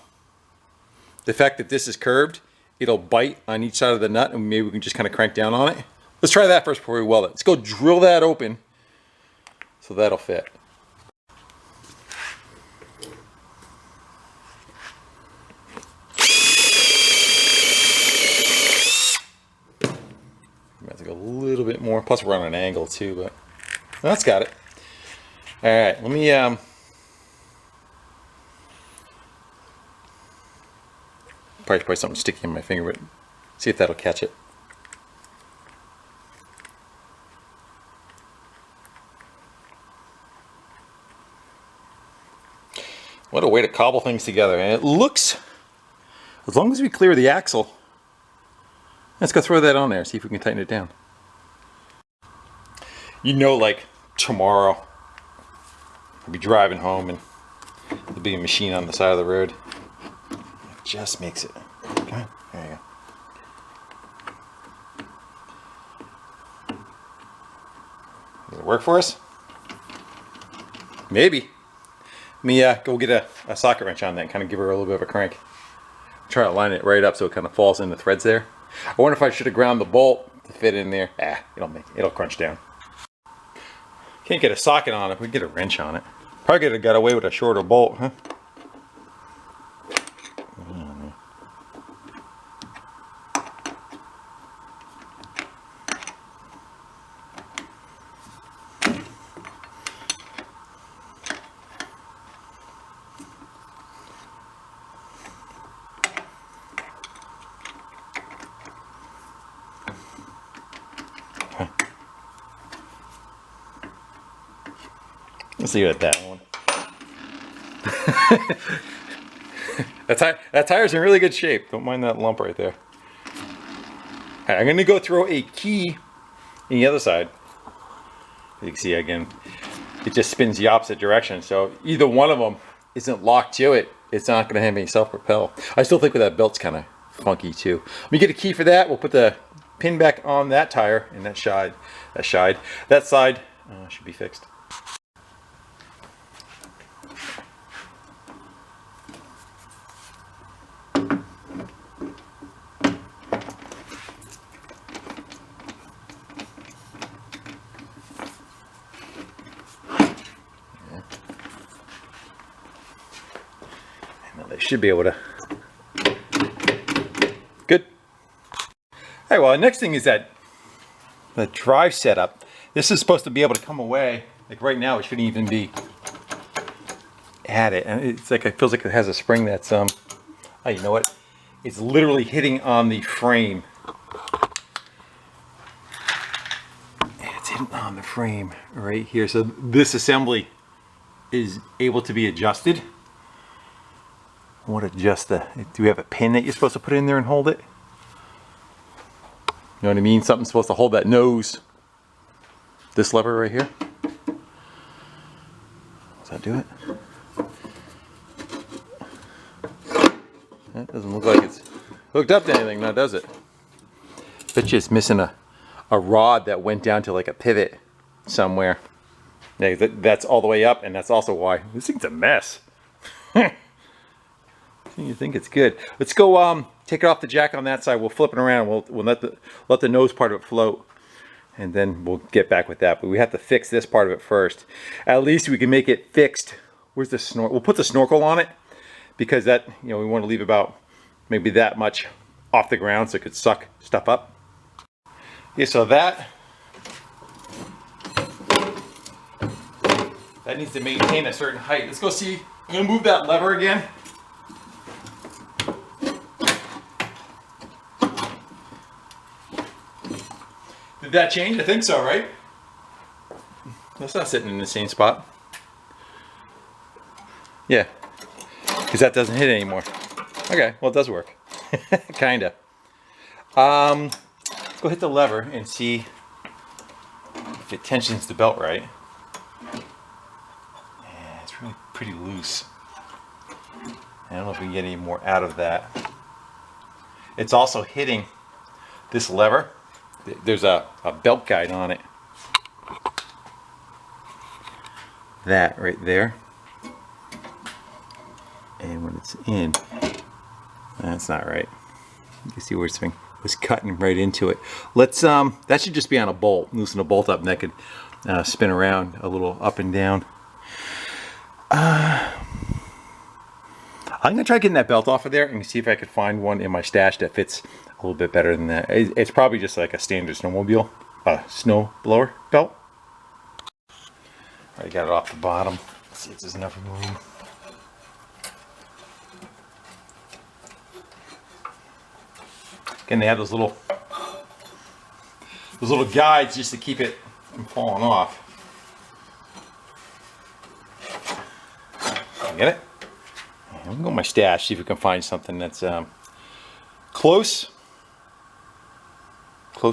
fact that this is curved, it'll bite on each side of the nut, and maybe we can just kind of crank down on it. Let's try that first before we weld it. Let's go drill that open so that'll fit. I'm going to go a little bit more. Plus we're on an angle too, but that's got it. All right, let me probably something sticky in my finger, but see if that'll catch it. What a way to cobble things together. And it looks, as long as we clear the axle, let's go throw that on there, see if we can tighten it down. You know, like tomorrow, I'll be driving home and there'll be a machine on the side of the road. It just makes it. Okay, there you go. Does it work for us? Maybe. Let me go get a socket wrench on that and kind of give her a little bit of a crank. Try to line it right up so it kind of falls in the threads there. I wonder if I should have ground the bolt to fit in there. It'll crunch down. Can't get a socket on it, we can get a wrench on it. Probably could have got away with a shorter bolt, huh? Let's leave it at that one. That tire's in really good shape. Don't mind that lump right there. All right, I'm going to go throw a key in the other side. You can see again, it just spins the opposite direction. So either one of them isn't locked to it. it's not going to have any self-propel. I still think that belt's kind of funky too. Let me get a key for that. We'll put the pin back on that tire and that side should be fixed. They should be able to. Good. All right, well, the next thing is that the drive setup. This is supposed to be able to come away. Like right now, it shouldn't even be at it. And it's like, it feels like it has a spring that's, oh, you know what? It's literally hitting on the frame. It's hitting on the frame right here. So this assembly is able to be adjusted. I want to adjust the, do we have a pin that you're supposed to put in there and hold it? You know what I mean? Something's supposed to hold that nose. This lever right here. Does that do it? That doesn't look like it's hooked up to anything now, does it? Bet you it's missing a rod that went down to like a pivot somewhere. Yeah, that's all the way up, and that's also why this thing's a mess. You think it's good. Let's go take it off the jack on that side. We'll flip it around. We'll let the nose part of it float, and then we'll get back with that. But we have to fix this part of it first. At least we can make it fixed. Where's the snorkel? We'll put the snorkel on it because that, you know, we want to leave about maybe that much off the ground so it could suck stuff up. Okay, so that needs to maintain a certain height. Let's go see. I'm gonna move that lever again. Did that change? I think so, right? That's not sitting in the same spot. Yeah, because that doesn't hit anymore. Okay, well it does work. Kinda. Let's go hit the lever and see if it tensions the belt right. Yeah, it's really pretty loose. I don't know if we can get any more out of that. It's also hitting this lever. There's a belt guide on it. That right there. And when it's in, that's not right. You can see where it's cutting right into it. Let's that should just be on a bolt. Loosen a bolt up and that could spin around a little up and down. I'm gonna try getting that belt off of there and see if I could find one in my stash that fits a little bit better than that. It's probably just like a standard snowmobile, snow blower belt. I got it off the bottom. Let's see if there's enough room. Again, they have those little guides just to keep it from falling off. Get it? I'm gonna go in my stash, see if we can find something that's close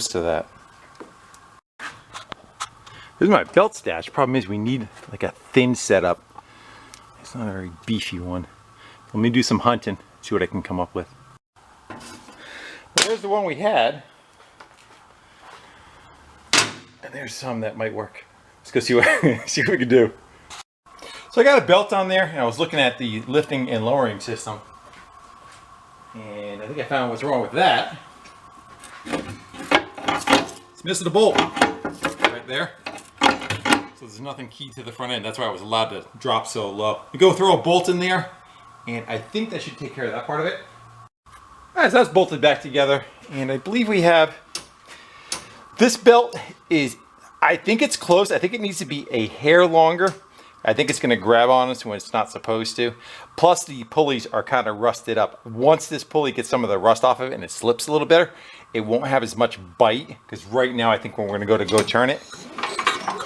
to that. This is my belt stash. Problem is we need like a thin setup. It's not a very beefy one. Let me do some hunting, see what I can come up with. Well, there's the one we had. And there's some that might work. Let's go see see what we can do. So I got a belt on there, and I was looking at the lifting and lowering system. And I think I found what's wrong with that. It's missing a bolt right there. So there's nothing keyed to the front end. That's why I was allowed to drop so low. You go throw a bolt in there, and I think that should take care of that part of it. Alright, so that's bolted back together, and I believe we have, this belt is, I think it's close. I think it needs to be a hair longer. I think it's going to grab on us when it's not supposed to. Plus the pulleys are kind of rusted up. Once this pulley gets some of the rust off of it and it slips a little better, it won't have as much bite, because right now I think when we're going to go turn it,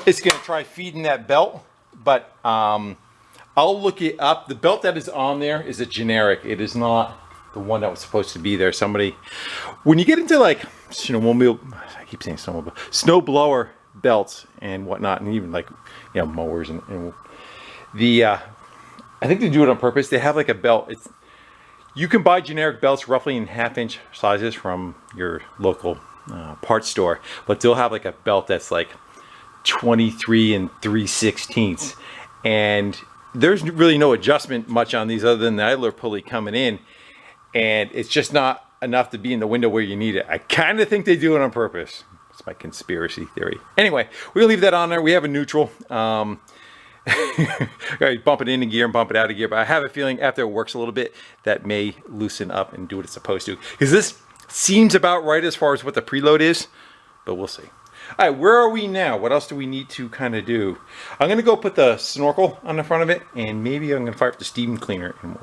it's going to try feeding that belt. But I'll look it up. The belt that is on there is a generic. It is not the one that was supposed to be there. Somebody, when you get into like snowmobile, I keep saying snowmobile, snow blower belts and whatnot, and even like, you know, mowers and the I think they do it on purpose. They have like a belt. You can buy generic belts roughly in 1/2-inch sizes from your local parts store, but they'll have like a belt that's like 23 3/16, and there's really no adjustment much on these other than the idler pulley coming in, and it's just not enough to be in the window where you need it. I kind of think they do it on purpose. It's my conspiracy theory. Anyway, we'll leave that on there. We have a neutral. Bump it into gear and bump it out of gear, but I have a feeling after it works a little bit, that may loosen up and do what it's supposed to. Because this seems about right as far as what the preload is, but we'll see. All right, where are we now? What else do we need to kind of do? I'm going to go put the snorkel on the front of it, and maybe I'm going to fire up the steam cleaner, and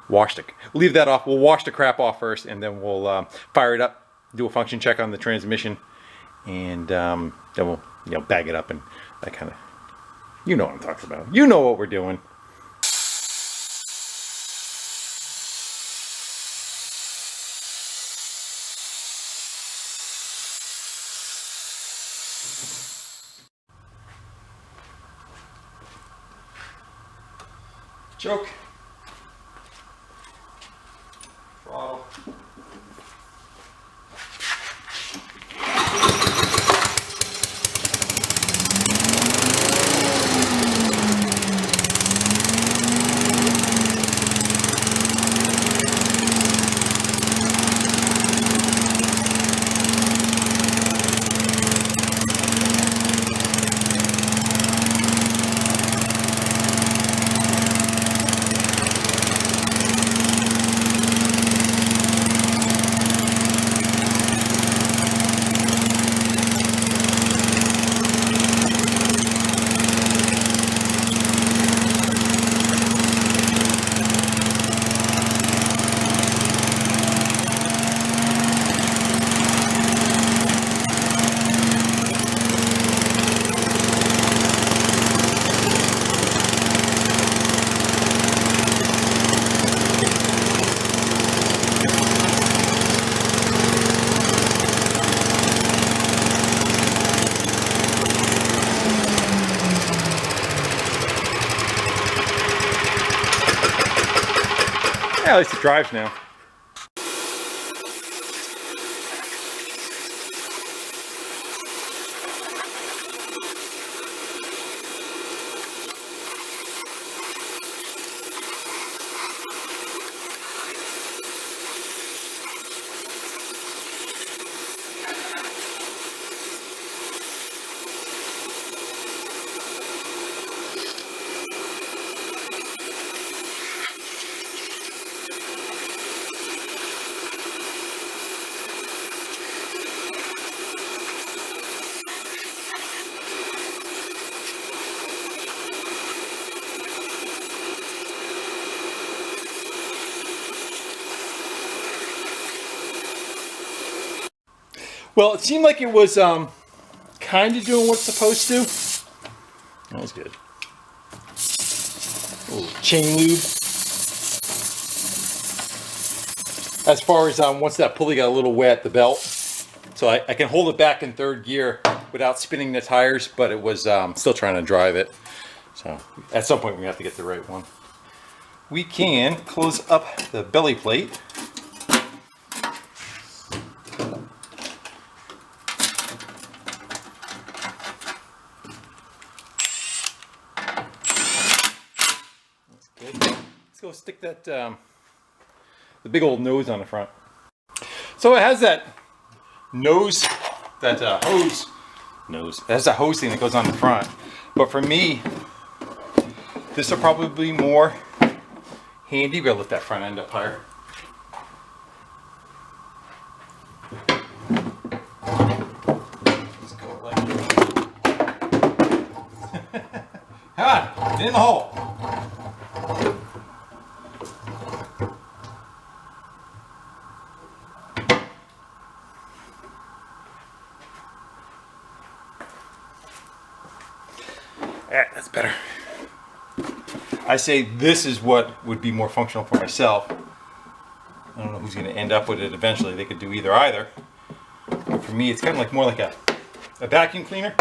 we'll leave that off. We'll wash the crap off first, and then we'll fire it up, do a function check on the transmission, and then we'll bag it up and that kind of, you know what I'm talking about. You know what we're doing. Choke. Throttle. Yeah, at least it drives now. Well, it seemed like it was kind of doing what it's supposed to. That was good. Ooh, chain lube. As far as once that pulley got a little wet, the belt. So I can hold it back in third gear without spinning the tires, but it was still trying to drive it. So at some point we have to get the right one. We can close up the belly plate. Go stick that the big old nose on the front. So it has that nose, that hose nose. It has a hose thing that goes on the front. But for me, this will probably be more handy. We'll lift that front end up higher. Let's go like come on, get in the hole. Yeah, that's better. I say this is what would be more functional for myself. I don't know who's going to end up with it eventually. They could do either. But for me, it's kind of like more like a vacuum cleaner.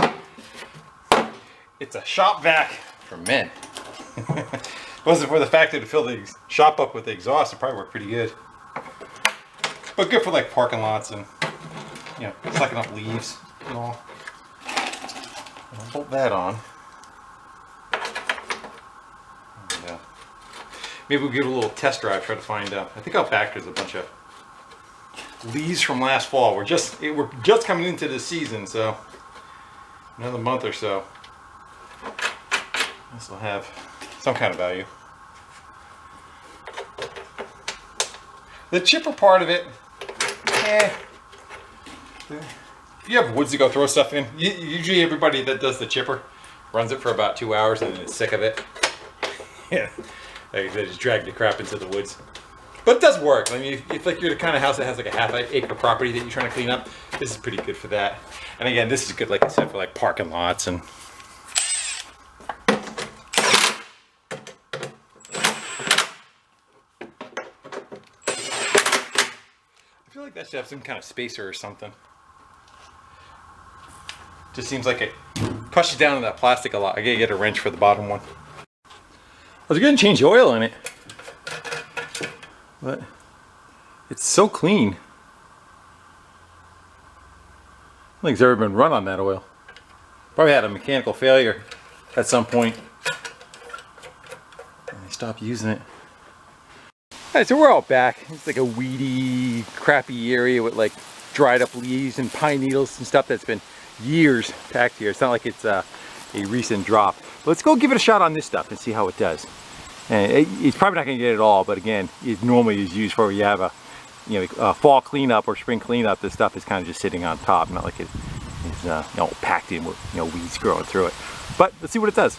It's a shop vac for men. Wasn't for the fact that it filled the shop up with the exhaust, it probably worked pretty good. But good for like parking lots and, you know, sucking up leaves and all. I'll bolt that on. And, maybe we'll give it a little test drive, try to find out. I think out back there's a bunch of leaves from last fall. We're just coming into the season, so another month or so. This will have some kind of value. The chipper part of it, if you have woods to go throw stuff in, usually everybody that does the chipper runs it for about 2 hours and then is sick of it. Yeah, they just drag the crap into the woods. But it does work. I mean, if like you're the kind of house that has like a half-acre property that you're trying to clean up, this is pretty good for that. And again, this is good, like I said, for like parking lots and. I feel like that should have some kind of spacer or something. Just seems like it crushes down in that plastic a lot. I gotta get a wrench for the bottom one. I was gonna change the oil in it, but it's so clean. I don't think it's ever been run on that oil. Probably had a mechanical failure at some point and they stopped using it. Alright, so we're all back. It's like a weedy, crappy area with like dried up leaves and pine needles and stuff that's been years packed here. It's not like it's a recent drop. But let's go give it a shot on this stuff and see how it does. And it's probably not going to get it all, but again, it normally is used for where you have a fall cleanup or spring cleanup. This stuff is kind of just sitting on top, not like it's packed in with weeds growing through it. But let's see what it does.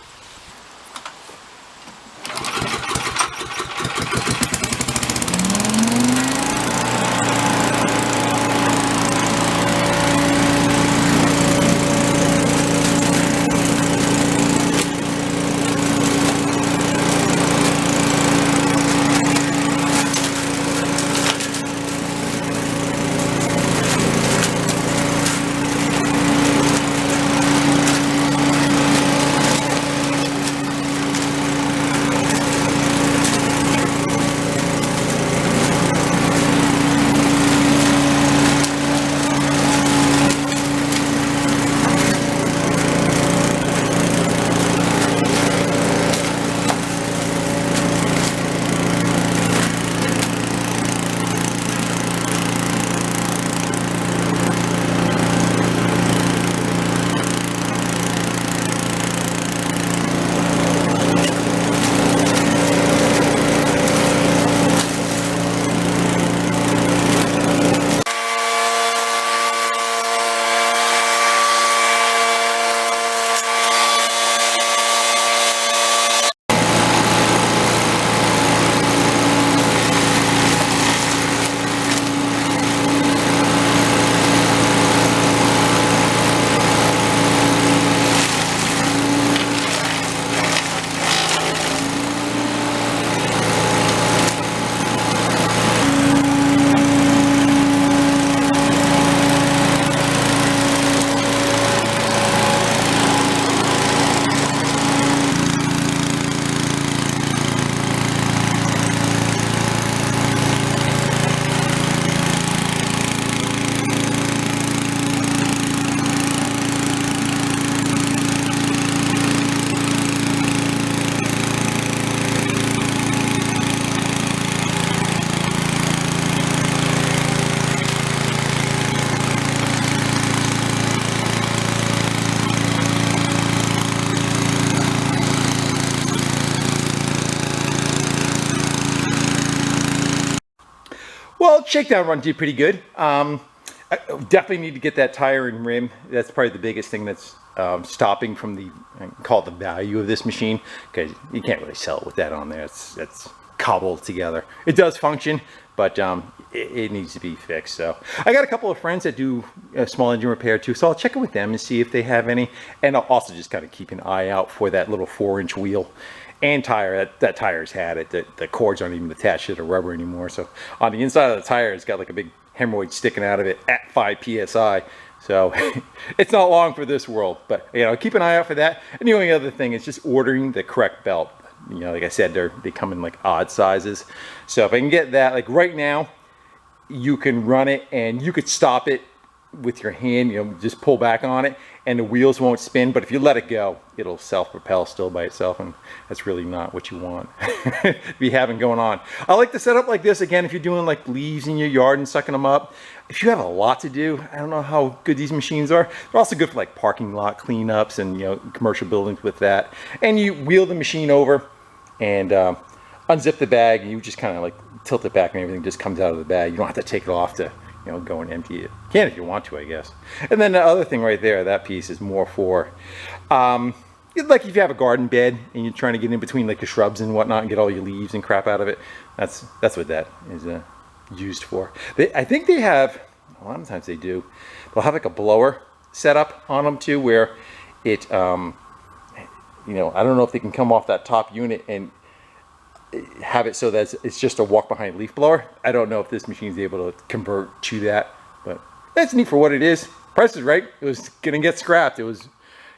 Well, shakedown run did pretty good. I definitely need to get that tire and rim. That's probably the biggest thing that's stopping from the, call it the value of this machine, because you can't really sell it with that on there. It's cobbled together. It does function, but it needs to be fixed. So I got a couple of friends that do small engine repair too, so I'll check it with them and see if they have any. And I'll also just kind of keep an eye out for that little 4-inch wheel and tire. That tire's had it. The cords aren't even attached to the rubber anymore. So on the inside of the tire, it's got like a big hemorrhoid sticking out of it at 5 psi. So it's not long for this world, but keep an eye out for that. And the only other thing is just ordering the correct belt. you know, like I said, they come in like odd sizes. So if I can get that, like right now, you can run it and you could stop it with your hand, you know, just pull back on it and the wheels won't spin. But if you let it go, it'll self-propel still by itself, and that's really not what you want to be having going on. I like to set up like this again if you're doing like leaves in your yard and sucking them up. If you have a lot to do, I don't know how good these machines are. They're also good for like parking lot cleanups and, you know, commercial buildings with that. And you wheel the machine over and unzip the bag, and you just kind of like tilt it back and everything just comes out of the bag. You don't have to take it off to, you know, go and empty it. You can if you want to, I guess. And then the other thing right there, that piece is more for, like if you have a garden bed and you're trying to get in between like the shrubs and whatnot and get all your leaves and crap out of it. That's what that is used for. I think they have, a lot of times they do, they'll have like a blower set up on them too, where it, you know, I don't know if they can come off that top unit and have it so that it's just a walk behind leaf blower. I don't know if this machine is able to convert to that, but that's neat for what it is. Price is right. It was gonna get scrapped. It was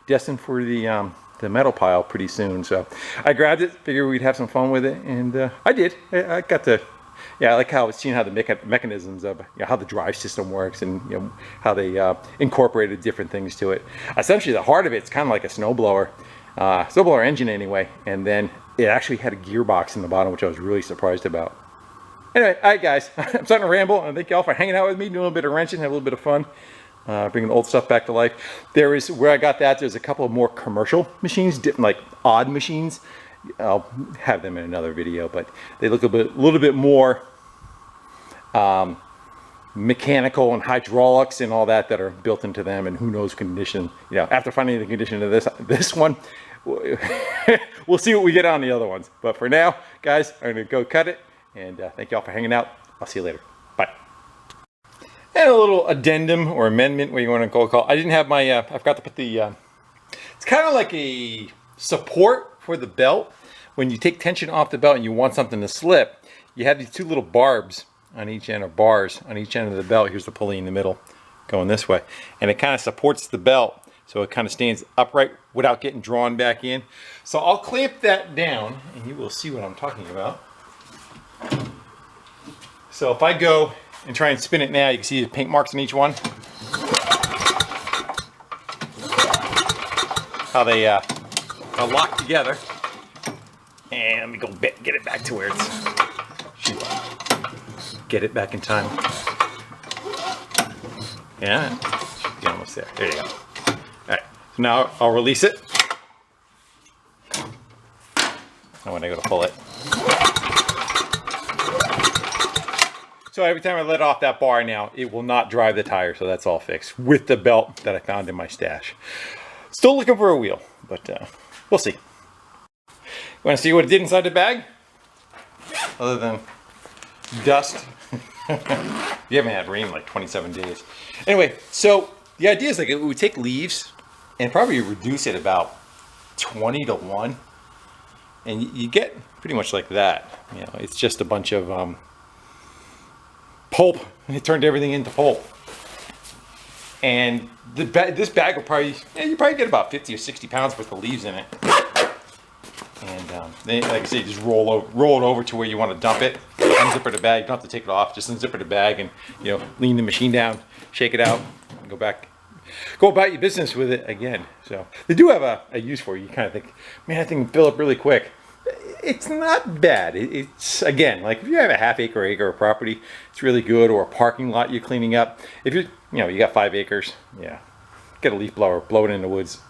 destined for the metal pile pretty soon. So I grabbed it, figured we'd have some fun with it, and I did. I got to, yeah, I like seeing how the mechanisms of, you know, how the drive system works, and, you know, how they incorporated different things to it. Essentially, the heart of it's kind of like a snowblower engine anyway, and then it actually had a gearbox in the bottom, which I was really surprised about. Anyway, all right, guys, I'm starting to ramble, and thank y'all for hanging out with me, doing a little bit of wrenching, have a little bit of fun, bringing old stuff back to life. There is, where I got that, there's a couple of more commercial machines, like odd machines. I'll have them in another video, but they look a little bit more mechanical and hydraulics and all that are built into them, and who knows condition. You know, after finding the condition of this one, we'll see what we get on the other ones. But for now, guys, I'm gonna go cut it, and thank y'all for hanging out. I'll see you later. Bye. And a little addendum or amendment, what you want to call it. I didn't have my, I forgot to put the, it's kind of like a support for the belt. When you take tension off the belt and you want something to slip, you have these two little barbs on each end, or bars on each end of the belt. Here's the pulley in the middle going this way, and it kind of supports the belt so it kind of stands upright without getting drawn back in. So I'll clamp that down and you will see what I'm talking about. So if I go and try and spin it now, you can see the paint marks in each one, how they are locked together. And let me go get it back to where it's, get it back in time. Yeah, should be almost there. There you go. All right, so now I'll release it. And when I go to pull it. So every time I let off that bar now, it will not drive the tire, so that's all fixed with the belt that I found in my stash. Still looking for a wheel, but we'll see. You want to see what it did inside the bag? Other than dust. You haven't had rain in like 27 days. Anyway, so the idea is like it would take leaves and probably reduce it about 20 to 1. And you get pretty much like that. You know, it's just a bunch of pulp. It turned everything into pulp. And this bag will probably, yeah, you probably get about 50 or 60 pounds worth of leaves in it. And then, like I say, just roll it over to where you want to dump it. Unzipper the bag. You don't have to take it off. Just unzipper the bag and, you know, lean the machine down, shake it out, and go about your business with it again. So they do have a use for it. You kind of think, man, that thing can fill up really quick. It's not bad. It's, again, like if you have a half acre of property, it's really good, or a parking lot you're cleaning up. If you got 5 acres, yeah, get a leaf blower, blow it in the woods.